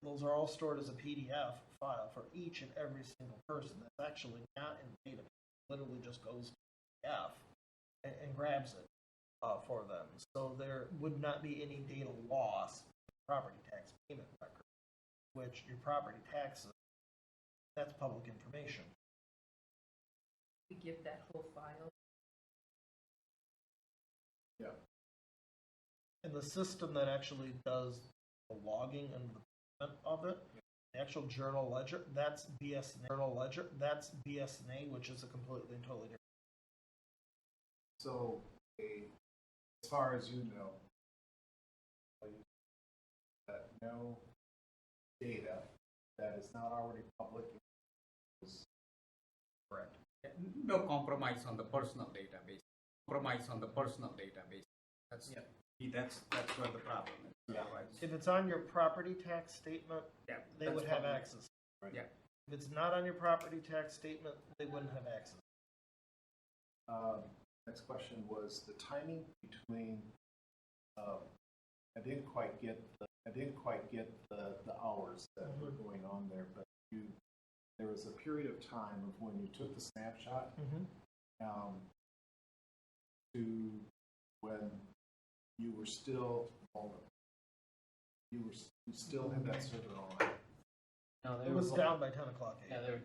Those are all stored as a PDF file for each and every single person. That's actually not in the database. It literally just goes to PDF and grabs it for them. So there would not be any data loss in the property tax payment record, which your property taxes, that's public information. we give that whole file. Yeah. And the system that actually does the logging and the payment of it, the actual journal ledger, that's BSNA. Journal ledger, that's BSNA, which is a completely and totally different. So, as far as you know, that no data that is not already public is correct. No compromise on the personal database. Compromise on the personal database. That's where the problem is. Yeah. Right. If it's on your property tax statement, Yeah, they that's would have public. access. Right. Yeah. If it's not on your property tax statement, they wouldn't have access. Next question was the timing between. I didn't quite get the hours that were going on there, but there was a period of time of when you took the snapshot to when you were still vulnerable. You still had that server on. No, they It were was both- down by 10 o'clock. Yeah, they were.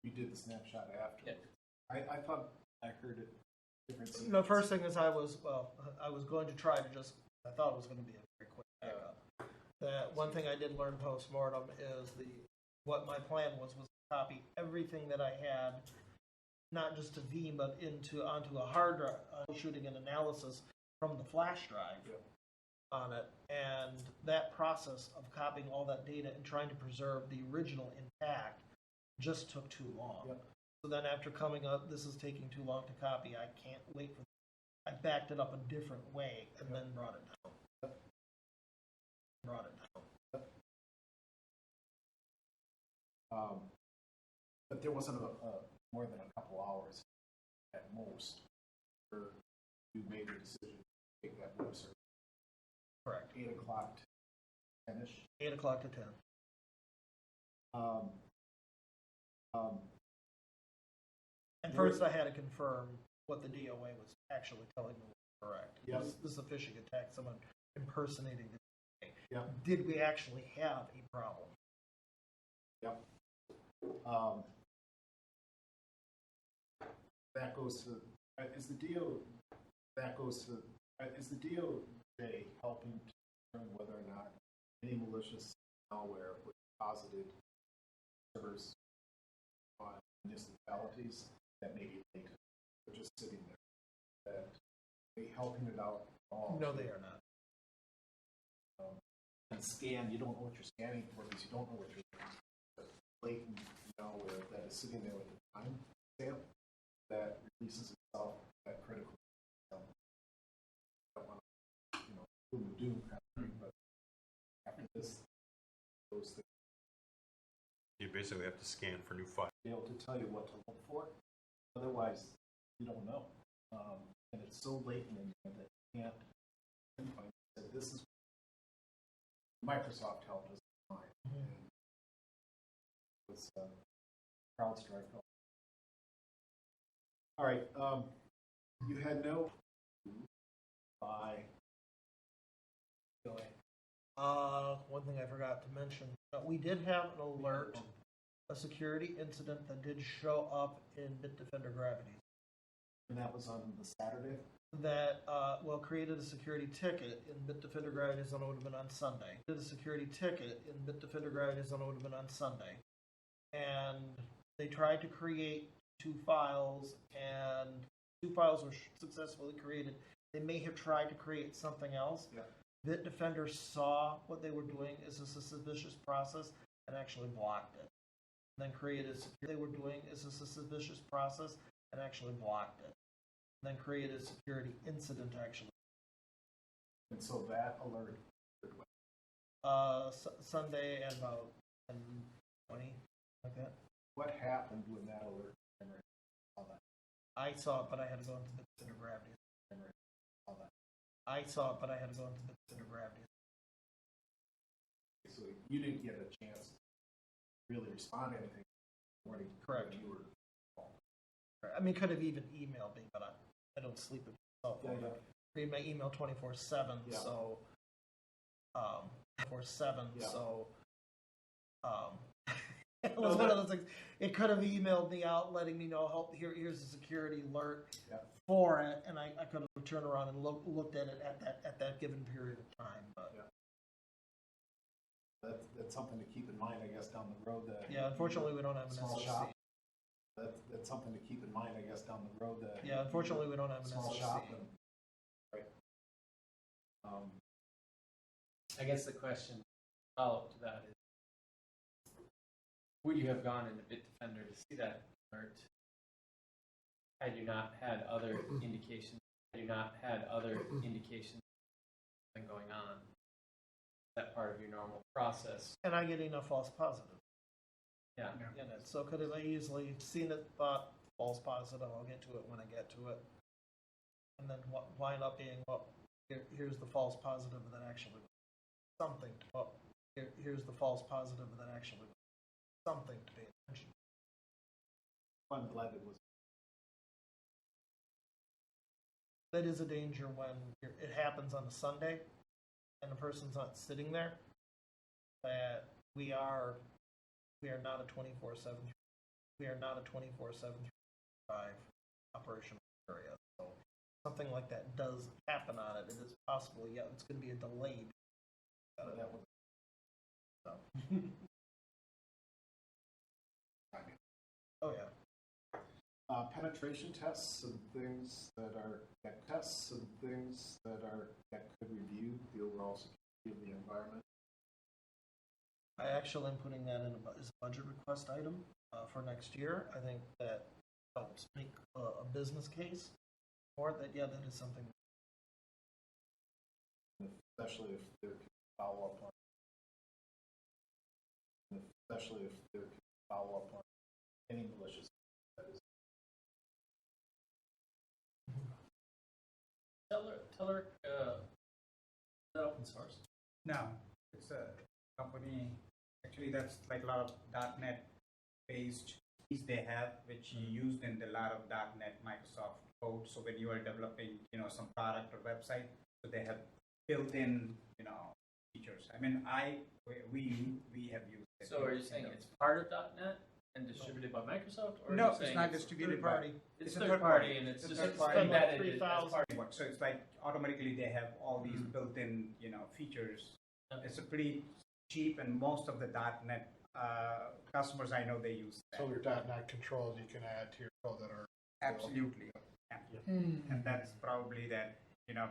You did the snapshot after. Yeah. I thought I heard it different. The first thing is I was going to try to just, I thought it was going to be a very quick backup. That one thing I did learn post-mortem is what my plan was to copy everything that I had, not just to Veeam, but onto a hard drive, shooting an analysis from the flash drive on it. And that process of copying all that data and trying to preserve the original intact just took too long. Yep. So then after coming up, this is taking too long to copy, I can't wait for I backed it up a different way and then brought it down. But there wasn't more than a couple hours at most where you made the decision to take that web server. Correct. 8 o'clock to 10-ish. 8 o'clock to 10. And first I had to confirm what the DOA was actually telling me was correct. Yep. This is a phishing attack, someone impersonating the DOA. Yep. Did we actually have a problem? Yep. That goes to is the DOJ helping to determine whether or not any malicious malware was deposited servers on municipalities that may be latent, they're just sitting there. That they helping it out at all? No, they are not. And scan, you don't know what you're scanning for because you don't know what you're blatant malware that is sitting there with the time stamp that releases itself at critical. I don't want to, doom and doom kind of thing, but after this, those things. You basically have to scan for new files. Be able to tell you what to look for. Otherwise, you don't know. And it's so latent in there that you can't pinpoint. This is Microsoft helped us find. It was CrowdStrike. All right. You had no by. One thing I forgot to mention, we did have an alert, a security incident that did show up in Bitdefender Gravity. And that was on the Saturday? That, created a security ticket in Bitdefender Gravity Zone. It would have been on Sunday. Did a security ticket in Bitdefender Gravity Zone. It would have been on Sunday. And they tried to create 2 files, and 2 files were successfully created. They may have tried to create something else. Yeah. Bitdefender saw what they were doing as a suspicious process and actually blocked it. And then created they were doing as a suspicious process and actually blocked it. And then created a security incident actually. And so that alert. Sunday at about 10:20, like that. What happened when that alert saw that? I saw it, but I had to go into Bitdefender Gravity. I saw it, but I had to go into Bitdefender Gravity. So you didn't get a chance to really respond to anything. Correct. You were. I mean, could have even emailed me, but I don't sleep with myself. Yeah. Read my email 24/7, Yeah. so 24/7, Yeah. so It was one of those things. It could have emailed me out, letting me know, help, here's a security alert for it, and I could have turned around and looked at it at that given period of time. But That's something to keep in mind, I guess, down the road. That unfortunately, we don't have an small SOC. shop. That's something to keep in mind, I guess, down the road. That Unfortunately, we don't have an small SOC. shop. And, right. I guess the question follow-up to that is, would you have gone into Bitdefender to see that alert had you not had other indications? Had you not had other indications been going on? Is that part of your normal process? And I get enough false positive. Yeah. In it. So could have I easily seen it, thought false positive, I'll get to it when I get to it. And then wind up being, well, here's the false positive that actually something. Well, here's the false positive that actually something to pay attention to. I'm glad it was. That is a danger when it happens on a Sunday and the person's not sitting there. That we are not a 24/7. We are not a 24/7 operational area. So something like that does happen on it. It is possible. Yeah, it's going to be a delayed. That was. So. Oh yeah. Penetration tests and things that could review the overall security of the environment. I actually am putting that in as a budget request item for next year. I think that helps make a business case for it. That that is something. Especially if there could follow up on any malicious. That is. Teller, is that open source? No, it's a company. Actually, that's like a lot of .NET based keys they have, which you used in a lot of .NET Microsoft code. So when you are developing, some product or website, so they have built-in, features. I mean, we have used it. So are you saying it's part of .NET and distributed by Microsoft? Or No, are you saying it's not distributed third party. It's third party, and it's just embedded as part of So it's like automatically they have all these built-in, features. Okay. It's a pretty cheap, and most of the .NET customers I know they use that. So your .NET controls you can add to your code that are Absolutely. Yeah. And that's probably that,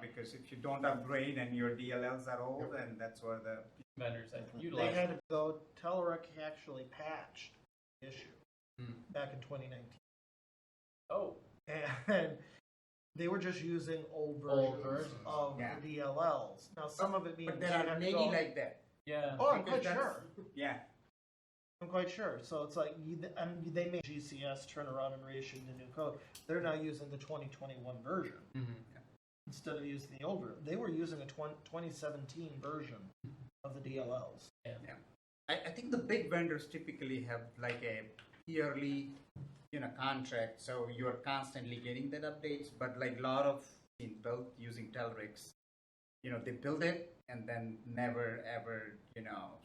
because if you don't upgrade and your DLLs are old, then that's where the vendors that They utilize had to go. Telerik actually patched the issue back in 2019. Oh, And they were just using old versions of the DLLs. Now, some of it means But there you are have to many go- like that. yeah. Oh, I'm because quite that's- sure. Yeah. I'm quite sure. So it's like they made GCS turn around and reissue the new code. They're now using the 2021 version instead of using the old version. They were using a 2017 version of the DLLs. Yeah. I think the big vendors typically have like a yearly, contract, so you're constantly getting that updates. But like a lot of being built using Telrix, they build it and then never ever,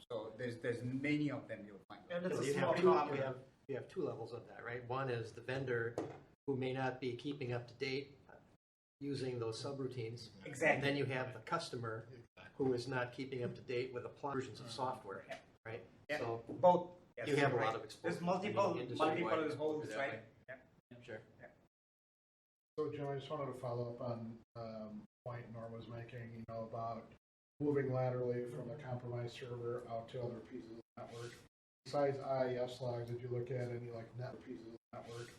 So there's many of them you'll find. And it's You a small have company. you have two levels of that, right? One is the vendor who may not be keeping up to date using those subroutines. Exactly. And then you have the customer who is not keeping up to date with applied versions of software, right? Yeah. So Both. Yes, you have a right. lot of exposure. There's multiple industry-wide exposure holes, that right? way. Yeah. Sure. So, Jim, I just wanted to follow up on point Norm was making, about moving laterally from a compromised server out to other pieces of the network. Besides IIS logs, did you look at any network pieces of the network?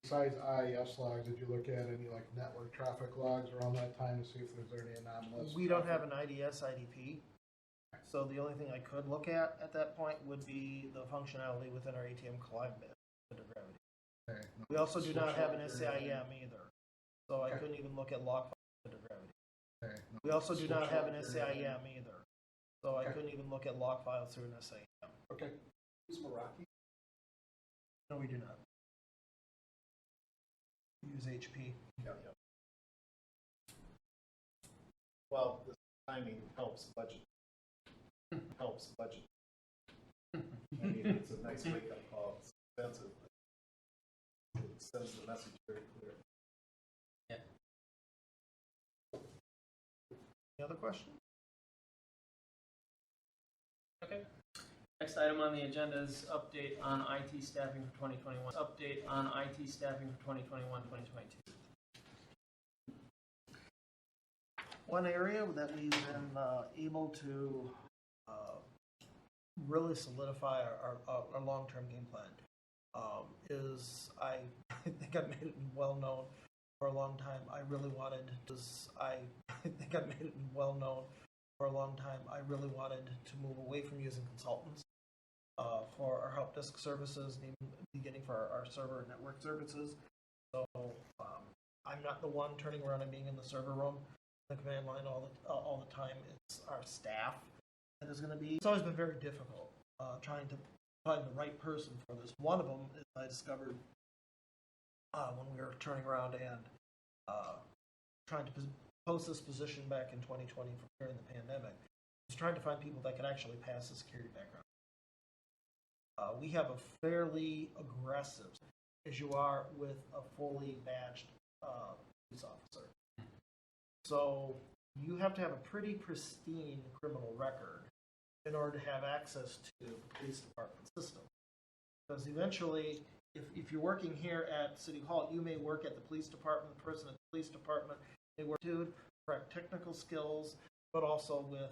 Besides IIS logs, did you look at any network traffic logs around that time to see if there's any anomalous? We don't have an IDS IDP. So the only thing I could look at that point would be the functionality within our ATM collide bit under gravity. Okay. We also do not have an SIM either. So I couldn't even look at log under gravity. Okay. We also do not have an SIM either. So I couldn't even look at log files through an SIM. Okay. Use Meraki. No, we do not. We use HP. Yeah. Well, the timing helps budget. I mean, it's a nice wake-up call. It's expensive. But it sends the message very clear. Any other questions? Okay. Next item on the agenda is update on IT staffing for 2021. Update on IT staffing for 2021-2022. One area that we've been able to really solidify our long-term game plan is I think I've made it well known for a long time. I think I've made it well known for a long time. I really wanted to move away from using consultants for our help desk services, and even beginning for our server and network services. So I'm not the one turning around and being in the server room, the command line all the time. It's our staff that is going to be. It's always been very difficult trying to find the right person for this. One of them is I discovered when we were turning around and trying to post this position back in 2020 during the pandemic. Was trying to find people that could actually pass the security background. We have a fairly aggressive, as you are with a fully badged police officer. So you have to have a pretty pristine criminal record in order to have access to the police department system. Because eventually, if you're working here at City Hall, you may work at the police department, the person at the police department may work correct technical skills, but also with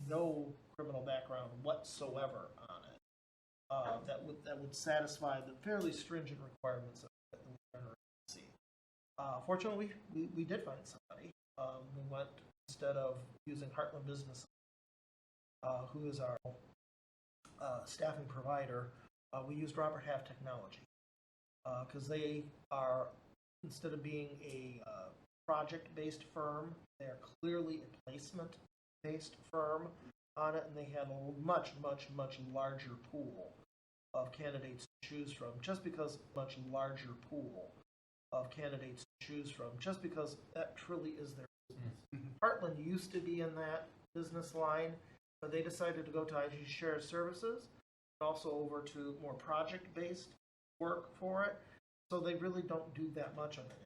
no criminal background whatsoever on it. That would satisfy the fairly stringent requirements that we currently see. Fortunately, we did find somebody. We went, instead of using Heartland Business, who is our staffing provider, we used Robert Half Technology because they are, instead of being a project-based firm, they are clearly a placement-based firm on it, and they have a much larger pool of candidates to choose from, just because that truly is their business. Heartland used to be in that business line, but they decided to go to IT shared services, and also over to more project-based work for it. So they really don't do that much of it.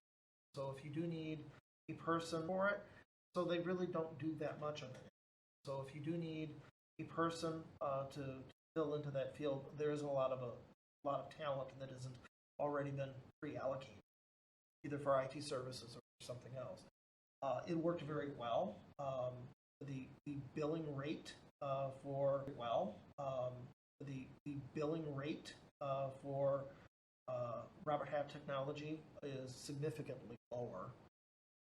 So if you do need a person for it, so they really don't do that much of it. So if you do need a person to fill into that field, there isn't a lot of talent that isn't already been pre-allocated, either for IT services or something else. It worked very well. The billing rate for Robert Half Technology is significantly lower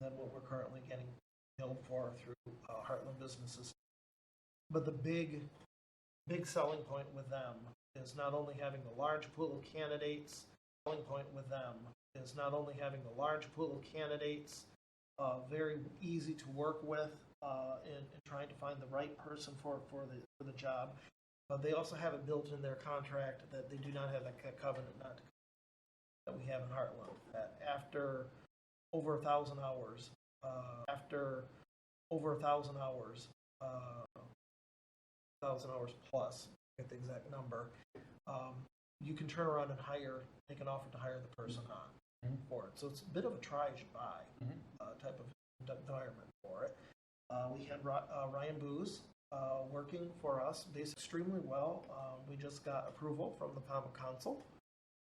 than what we're currently getting billed for through Heartland Businesses. But the big selling point with them is not only having the large pool of candidates. Very easy to work with in trying to find the right person for the job. They also have it built in their contract that they do not have that covenant not to, that we have in Heartland. That after over 1,000 hours, 1,000 hours plus, I get the exact number, you can turn around and make an offer to hire the person on for it. So it's a bit of a try as you buy type of environment for it. We had Ryan Booz working for us basically extremely well. We just got approval from the Common Council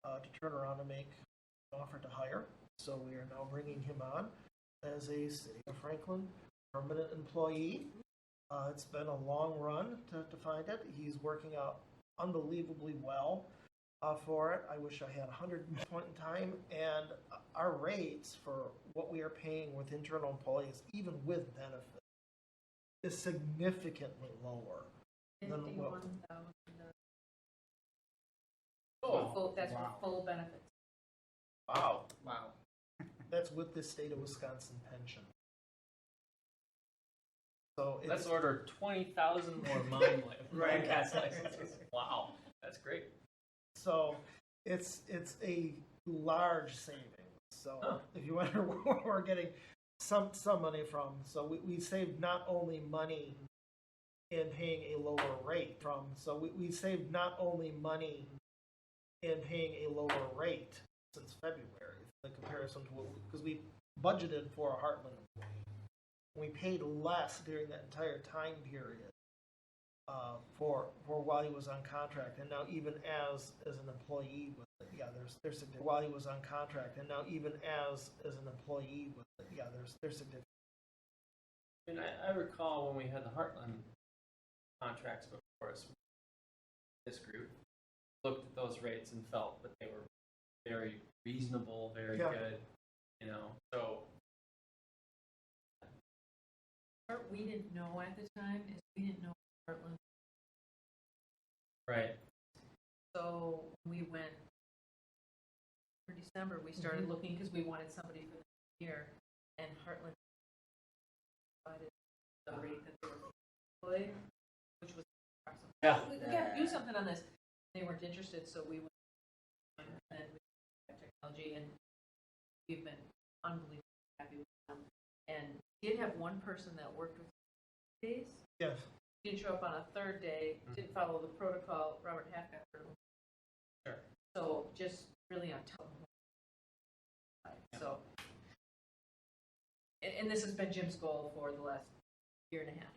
to turn around and make an offer to hire. So we are now bringing him on as a City of Franklin permanent employee. It's been a long run to find it. He's working out unbelievably well for it. I wish I had 100 point in time, and our rates for what we are paying with internal employees, even with benefits, is significantly lower than what. 51,000. Oh, That's wow. for full benefits. wow. Wow. That's with the state of Wisconsin pension. So Let's order 20,000 more mine broadcast licenses. Wow, that's great. So it's a large savings. So if you wonder where we're getting some money from, so we saved not only money in paying a lower rate from. So we saved not only money in paying a lower rate since February, in comparison to what, because we budgeted for a Heartland employee. We paid less during that entire time period for while he was on contract, and now even as an employee with it, yeah, there's significant. While he was on contract, and now even as an employee with it, yeah, there's significant. I mean, I recall when we had the Heartland contracts before us, this group looked at those rates and felt that they were very reasonable, very good, you know, so. Part we didn't know at the time is we didn't know Heartland. Right. So we went for December, we started looking because we wanted somebody for the year, and Heartland provided the rate that they were employed, which was awesome. Yeah. We got to do something on this. They weren't interested, so we went and we got technology, and we've been unbelievably happy with them. And did have one person that worked with days. Yes. Didn't show up on a third day, didn't follow the protocol. Robert Half got through. Sure. So just really on top of it. So, and this has been Jim's goal for the last year and a half.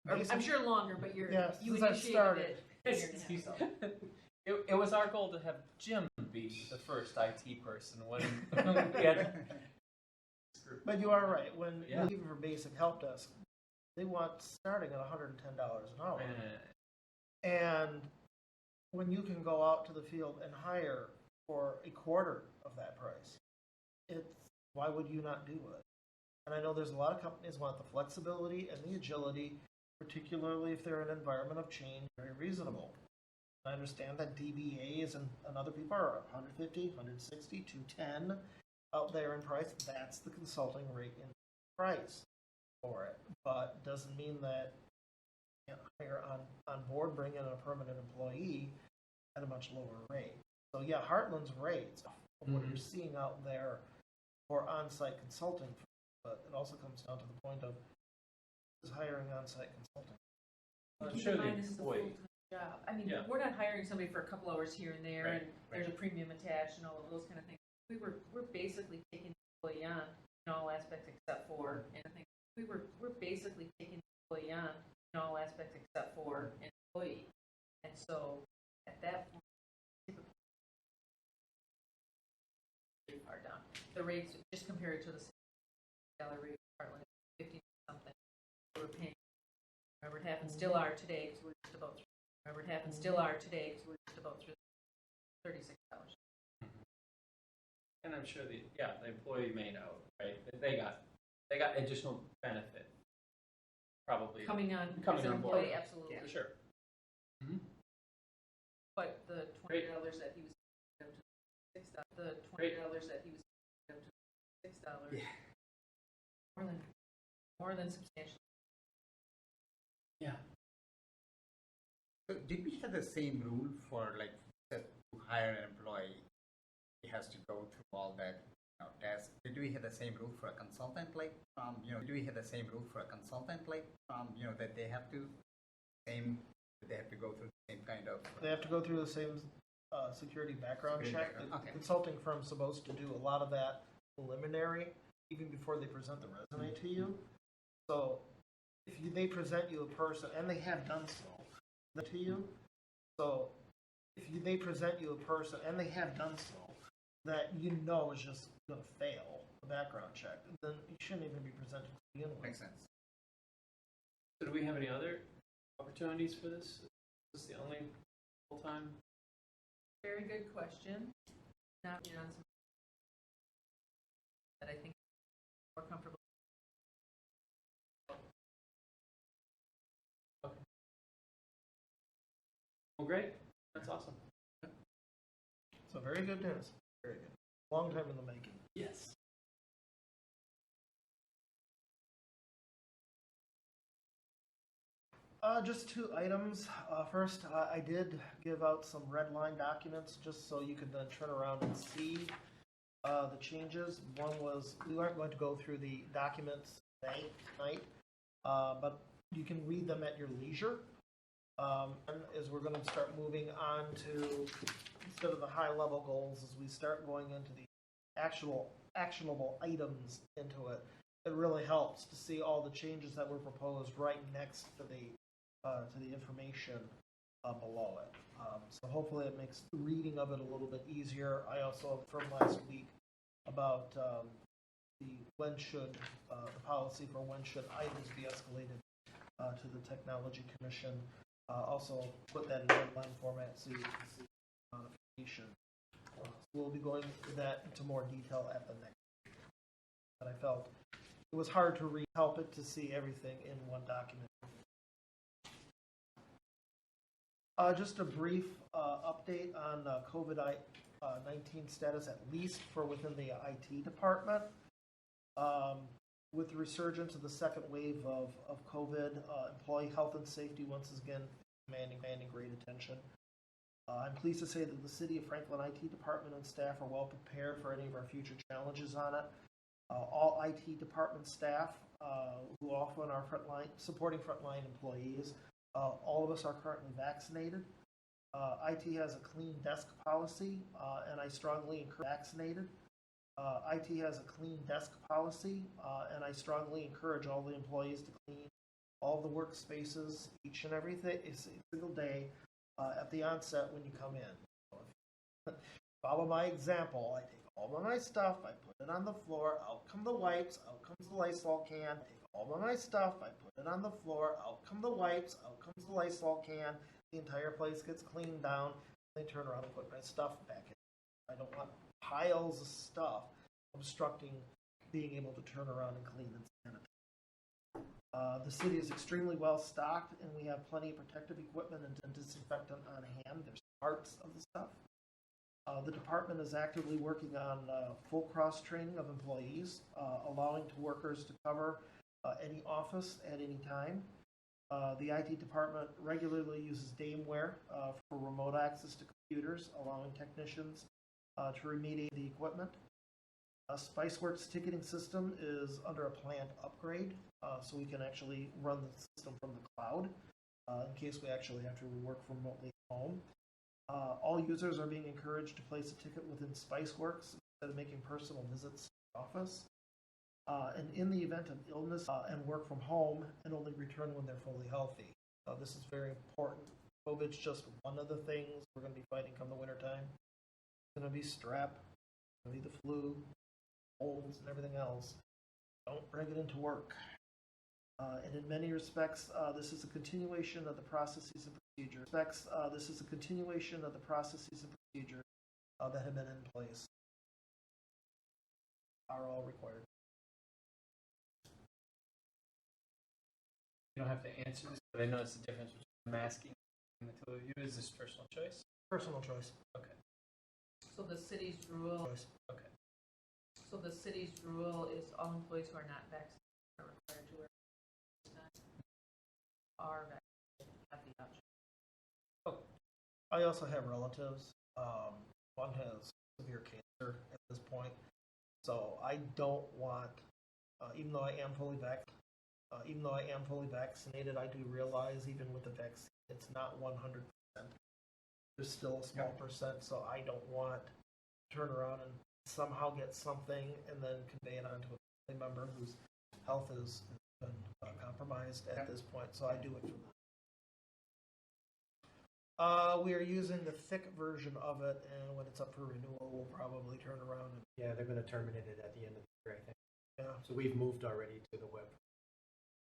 Or, I'm sure longer, but you since I initiated started. it a year and a half. So. It was our goal to have Jim be the first IT person when we had group. But you are right. When even for basic help desk, they want starting at $110 an hour. And when you can go out to the field and hire for a quarter of that price, why would you not do it? And I know there's a lot of companies want the flexibility and the agility, particularly if they're in an environment of change, very reasonable. I understand that DBAs and other people are 150, 160, 210 out there in price. That's the consulting rate in price for it, but doesn't mean that you can't hire on board, bring in a permanent employee at a much lower rate. So yeah, Heartland's rates of what you're seeing out there for on-site consulting, but it also comes down to the point of is hiring on-site consulting. Keep in mind, this is a full-time job. I mean, we're not hiring somebody for a couple hours here and there, and there's a premium attached and all of those kind of things. We're basically taking the employee on in all aspects except for, and I think we're basically taking the employee on in all aspects except for an employee. And so at that point, typically far down. The rates, just compared to the salary rate, Heartland, 50 something, we were paying. Remember, it happened, still are today, because we're just about through. Remember, it happened, still are today, because we're just about through $36. And I'm sure the employee made out, right? They got additional benefit, probably Coming on as on an board. employee, absolutely. Yeah, sure. But the $20 that he was down to $6, the $20 that he was down to $6, more than substantially. Yeah. So did we have the same rule for like to hire an employee? He has to go through all that test. Did we have the same rule for a consultant? Like, do we have the same rule for a consultant? Like, that they have to go through the same kind of. They have to go through the same security background check. The Okay. consulting firm's supposed to do a lot of that preliminary, even before they present the resume to you. So if they present you a person, and they have done so, to you. So if they present you a person, and they have done so, that is just going to fail the background check, then you shouldn't even be presented to begin with. Makes sense. So do we have any other opportunities for this? Is this the only full-time? Very good question. Not on some that I think more comfortable. Okay. Well, great. That's awesome. So very good news. Very good. Long time in the making. Yes. Just two items. First, I did give out some red line documents just so you could then turn around and see the changes. One was, we aren't going to go through the documents tonight, but you can read them at your leisure. And as we're going to start moving on to, instead of the high-level goals, as we start going into the actual actionable items into it, it really helps to see all the changes that were proposed right next to the information below it. So hopefully it makes the reading of it a little bit easier. I also, from last week, about the policy for when should items be escalated to the Technology Commission. Also put that in headline format so you can see notification. We'll be going into that into more detail at the next. But I felt it was hard to help it to see everything in one document. Just a brief update on COVID-19 status, at least for within the IT department. With the resurgence of the second wave of COVID, employee health and safety once again demanding great attention. I'm pleased to say that the City of Franklin IT department and staff are well prepared for any of our future challenges on it. All IT department staff who often are supporting frontline employees, all of us are currently vaccinated. IT has a clean desk policy, and I strongly encourage vaccinated. IT has a clean desk policy, and I strongly encourage all the employees to clean all the workspaces each and every single day at the onset when you come in. Follow my example. I take all of my stuff, I put it on the floor, out come the wipes, out comes the Lysol can. Take all of my stuff, I put it on the floor, out come the wipes, out comes the Lysol can. The entire place gets cleaned down. They turn around and put my stuff back in. I don't want piles of stuff obstructing being able to turn around and clean and sanitize. The city is extremely well stocked, and we have plenty of protective equipment and disinfectant on hand. There's parts of the stuff. The department is actively working on full cross-training of employees, allowing workers to cover any office at any time. The IT department regularly uses Dameware for remote access to computers, allowing technicians to remediate the equipment. SpiceWorks ticketing system is under a planned upgrade, so we can actually run the system from the cloud in case we actually have to work remotely at home. All users are being encouraged to place a ticket within SpiceWorks instead of making personal visits to the office. And in the event of illness and work from home, and only return when they're fully healthy. This is very important. COVID's just one of the things we're going to be fighting come the wintertime. It's going to be strep, it's going to be the flu, colds, and everything else. Don't bring it into work. And in many respects, this is a continuation of the processes and procedures. This is a continuation of the processes and procedures that have been in place. Are all required. You don't have to answer this, but I noticed the difference between masking and the two of you. Is this personal choice? Personal choice. Okay. So the city's rule. Okay. So the city's rule is all employees who are not vaccinated are required to wear masks. Are vaccinated, have the option. Oh. I also have relatives. One has severe cancer at this point, so I don't want, even though I am fully vaccinated, I do realize even with the vaccine, it's not 100%. There's still a small percent, so I don't want to turn around and somehow get something and then convey it onto a family member whose health has been compromised at this point, so I do it for them. We are using the thick version of it, and when it's up for renewal, we'll probably turn around and... Yeah, they're going to terminate it at the end of the year, I think. Yeah. So we've moved already to the web.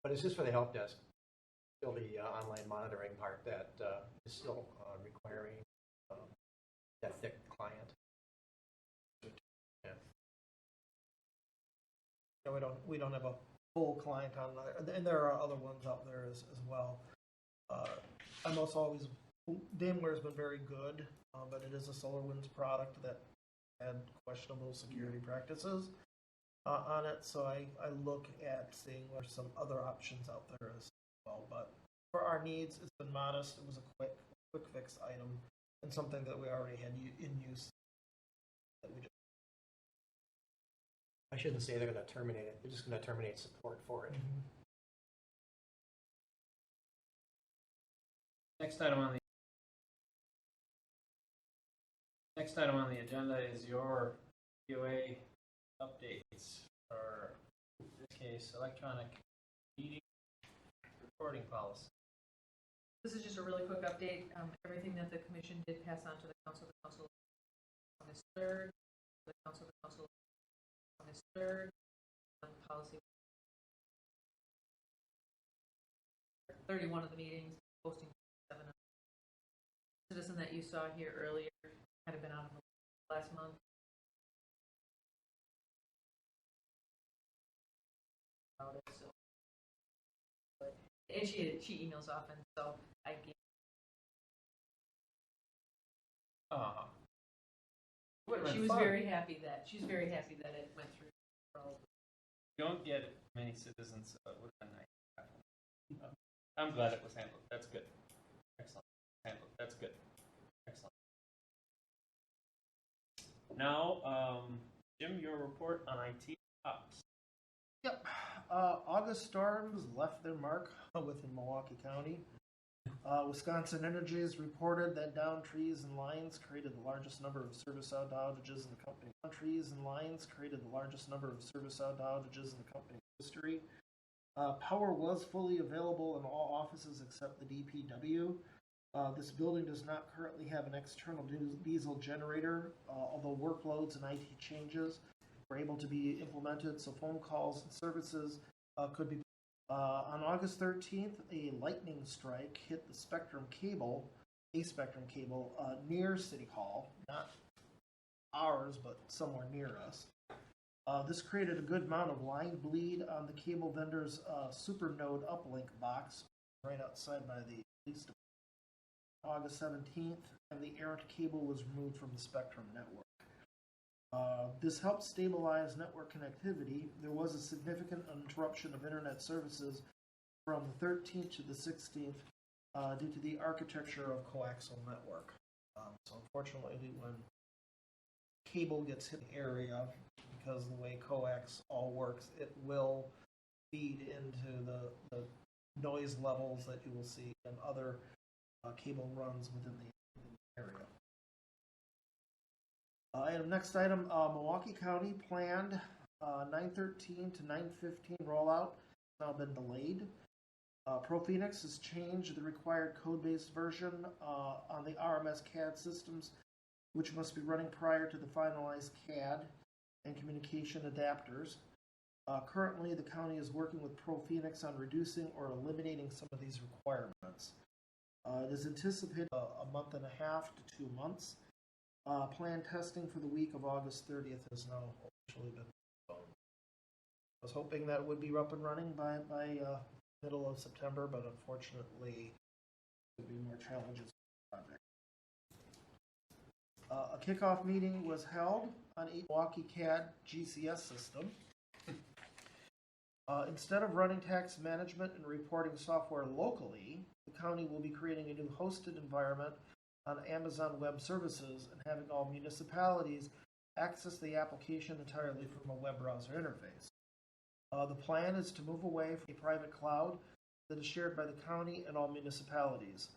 But it's just for the help desk. Still the online monitoring part that is still requiring that thick client. Yeah. Yeah, we don't have a full client on there, and there are other ones out there as well. I'm also always... Dameware has been very good, but it is a SolarWinds product that had questionable security practices on it, so I look at seeing there's some other options out there as well. But for our needs, it's been modest. It was a quick fix item and something that we already had in use. That we just... I shouldn't say they're going to terminate it. They're just going to terminate support for it. Mm-hmm. Next item on the agenda is your POA updates, or in this case, electronic meeting recording policy. This is just a really quick update. Everything that the commission did pass on to the council on this third, the council on this third, policy 31 of the meetings, posting 7. Citizen that you saw here earlier had been out of the last month. And she emails often, so I gave. She was very happy that it went through. You don't get many citizens, so it would have been nice. I'm glad it was handled. That's good. Excellent. Handled. That's good. Excellent. Now, Jim, your report on IT ops. Yep. August storms left their mark within Milwaukee County. Wisconsin Energy has reported that downed trees and lines created the largest number of service out outages in the company. Trees and lines created the largest number of service out outages in the company's history. Power was fully available in all offices except the DPW. This building does not currently have an external diesel generator, although workloads and IT changes were able to be implemented, so phone calls and services could be. On August 13th, a lightning strike hit the Spectrum cable, near City Hall, not ours, but somewhere near us. This created a good amount of line bleed on the cable vendor's Supernode uplink box right outside by the police department. August 17th, and the errant cable was removed from the Spectrum network. This helped stabilize network connectivity. There was a significant interruption of internet services from the 13th to the 16th due to the architecture of coaxial network. So unfortunately, when cable gets hit in the area, because of the way coax all works, it will feed into the noise levels that you will see in other cable runs within the area. Next item, Milwaukee County planned 913 to 915 rollout has now been delayed. ProPhoenix has changed the required code-based version on the RMS CAD systems, which must be running prior to the finalized CAD and communication adapters. Currently, the county is working with ProPhoenix on reducing or eliminating some of these requirements. It is anticipated a month and a half to 2 months. Planned testing for the week of August 30th has now officially been postponed. I was hoping that it would be up and running by middle of September, but unfortunately, there would be more challenges with the project. A kickoff meeting was held on a Milwaukee CAD GCS system. Instead of running tax management and reporting software locally, the county will be creating a new hosted environment on Amazon Web Services and having all municipalities access the application entirely from a web browser interface. The plan is to move away from a private cloud that is shared by the county and all municipalities.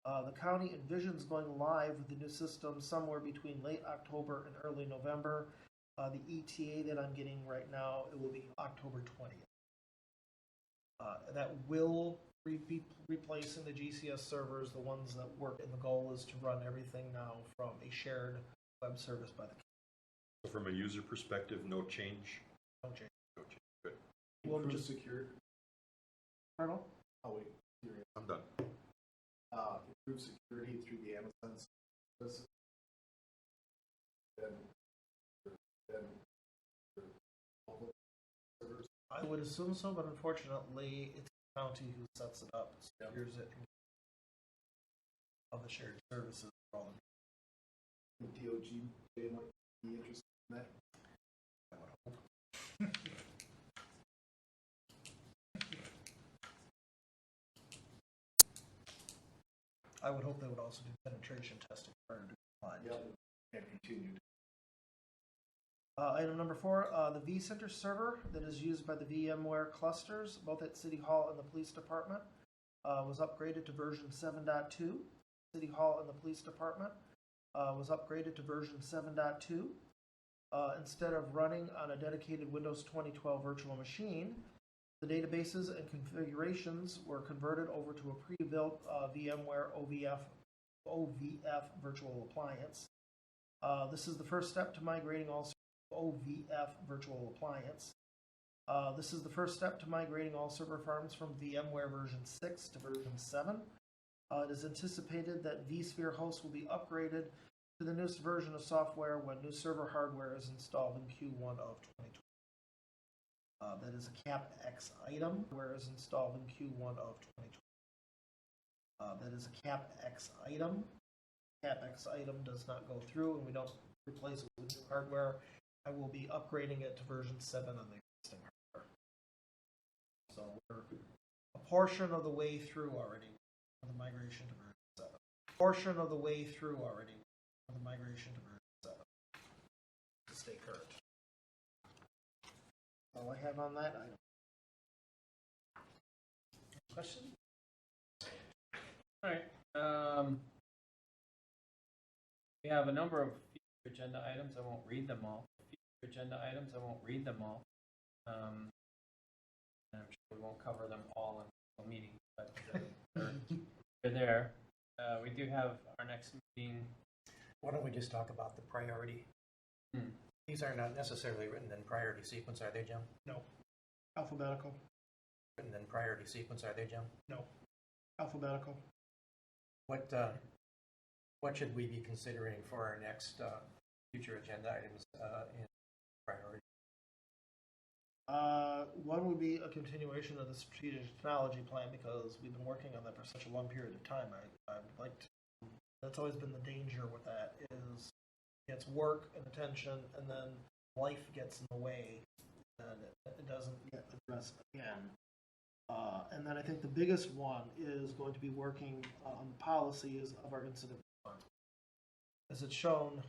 The county envisions going live with the new system somewhere between late October and early November. The ETA that I'm getting right now, it will be October 20th. That will be replacing the GCS servers, the ones that work, and the goal is to run everything now from a shared web service by the county. So from a user perspective, no change? No change. No change. Good. We'll Improve just security. Pardon? Oh wait, serious. I'm done. Improve security through the Amazon service. Then public servers. I would assume so, but unfortunately, it's the county who sets it up, secures it, of the shared services for all of The DOG they might be interested in that. I would hope. I would hope they would also do penetration testing prior to applying. Yep. And continued. Item number 4, the vCenter server that is used by the VMware clusters, both at City Hall and the Police Department, was upgraded to version 7.2. City Hall and the Police Department was upgraded to version 7.2. Instead of running on a dedicated Windows 2012 virtual machine, the databases and configurations were converted over to a pre-built VMware OVF virtual appliance. This is the first step to migrating all OVF virtual appliance. This is the first step to migrating all server farms from VMware version 6 to version 7. It is anticipated that vSphere hosts will be upgraded to the newest version of software when new server hardware is installed in Q1 of 2020. That is a CapEx item, where is installed in Q1 of 2020. That is a CapEx item. CapEx item does not go through, and we don't replace it with new hardware. I will be upgrading it to version 7 on the existing hardware. So we're a portion of the way through already on the migration to version 7. Portion of the way through already on the migration to version 7 to stay current. All I have on that item. Question? All right. We have a number of future agenda items. I won't read them all. Future agenda items. I won't read them all. And I'm sure we won't cover them all in the meeting, but they're there. We do have our next meeting. Why don't we just talk about the priority? These are not necessarily written in priority sequence, are they, Jim? No. Alphabetical. Written in priority sequence, are they, Jim? No. Alphabetical. What should we be considering for our next future agenda items in priority? One would be a continuation of the strategic technology plan, because we've been working on that for such a long period of time. I would like to, that's always been the danger with that, is it gets work and attention, and then life gets in the way, and it doesn't get addressed again. And then I think the biggest one is going to be working on the policies of our incident response. As it's shown,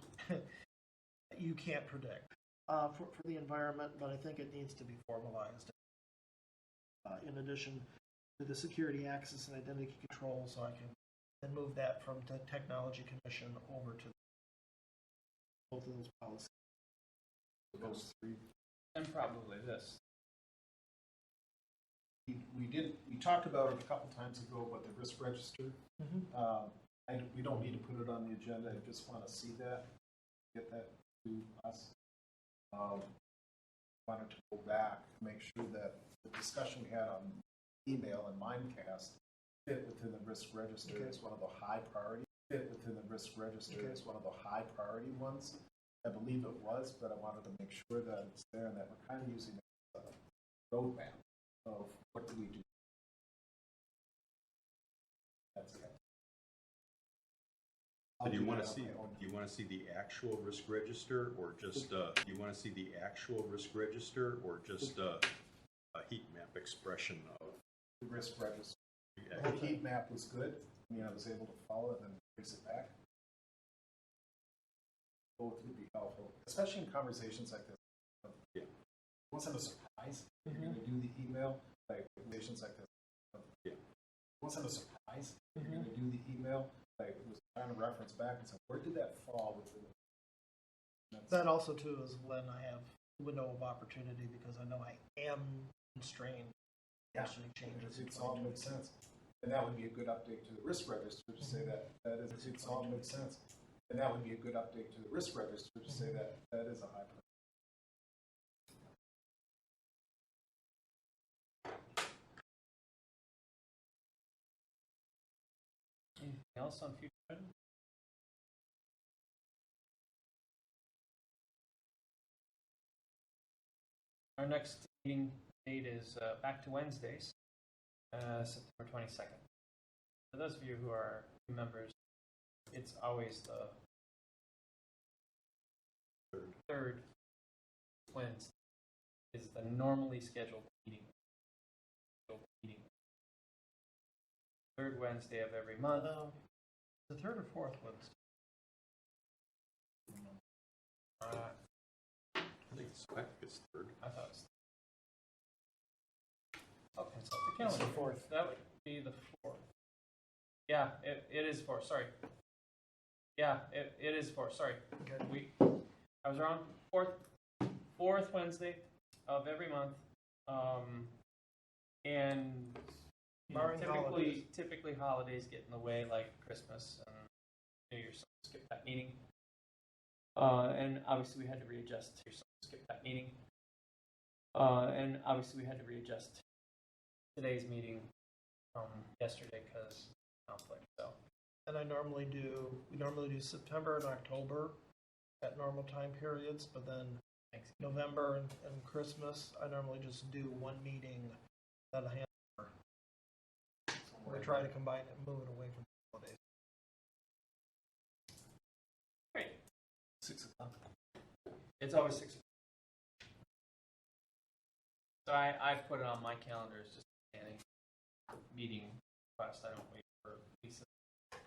you can't predict for the environment, but I think it needs to be formalized. In addition to the security access and identity control, so I can then move that from the Technology Commission over to both of those policies. Those three. And probably this. We talked about it a couple times ago, but the risk register, we don't need to put it on the agenda. I just want to see that, get that to us. Wanted to go back to make sure that the discussion we had on email and Mimecast fit within the risk register as one of the high priority. Fit within the risk register as one of the high priority ones. I believe it was, but I wanted to make sure that it's there and that we're kind of using it as a roadmap of what do we do. That's it. So do you want to see the actual risk register, or just do you want to see the actual risk register, or just a heat map expression of the risk register? The heat map was good. I mean, I was able to follow it and then trace it back. Both would be helpful, especially in conversations like this. Yeah. It wasn't a surprise. You're going to do the email, like conversations like this. Yeah. It wasn't a surprise. You're going to do the email. Like, it was trying to reference back and say, where did that fall within the... That also, too, is when I have a window of opportunity, because I know I am constrained. Yeah, changes. It all makes sense. And that would be a good update to the risk register to say that is, it all makes sense. And that would be a good update to the risk register to say that is a high priority. Anything else on future items? Our next meeting date is back to Wednesdays, September 22nd. For those of you who are members, it's always the third Wednesday is the normally scheduled meeting. Third Wednesday of every month. The third or fourth Wednesday? I think it's third. I thought it was. I'll consult the calendar. It's the fourth. That would, be the 4th. Yeah, it is 4th, sorry. Yeah, it is 4th, sorry. Okay. I was wrong. Fourth Wednesday of every month. And you know, Barring holidays. typically holidays get in the way, like Christmas and New Year's, so skip that meeting. And obviously we had to readjust to skip that meeting. And obviously we had to readjust today's meeting from yesterday because conflict. So. And we normally do September and October at normal time periods, but then November and Christmas, I normally just do one meeting at a hand. We try to combine it and move it away from the holidays. Great. 6 o'clock. It's always 6 o'clock. So I've put it on my calendar as just a standing meeting request. I don't wait for Lisa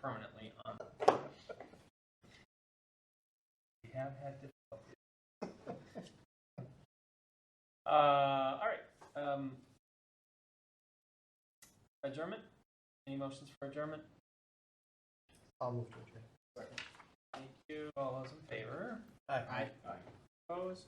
permanently on. We have had difficulty. All right. Adjournment? Any motions for adjournment? I'll move to adjourn. Second. Thank you. All those in favor? Aye. Opposed?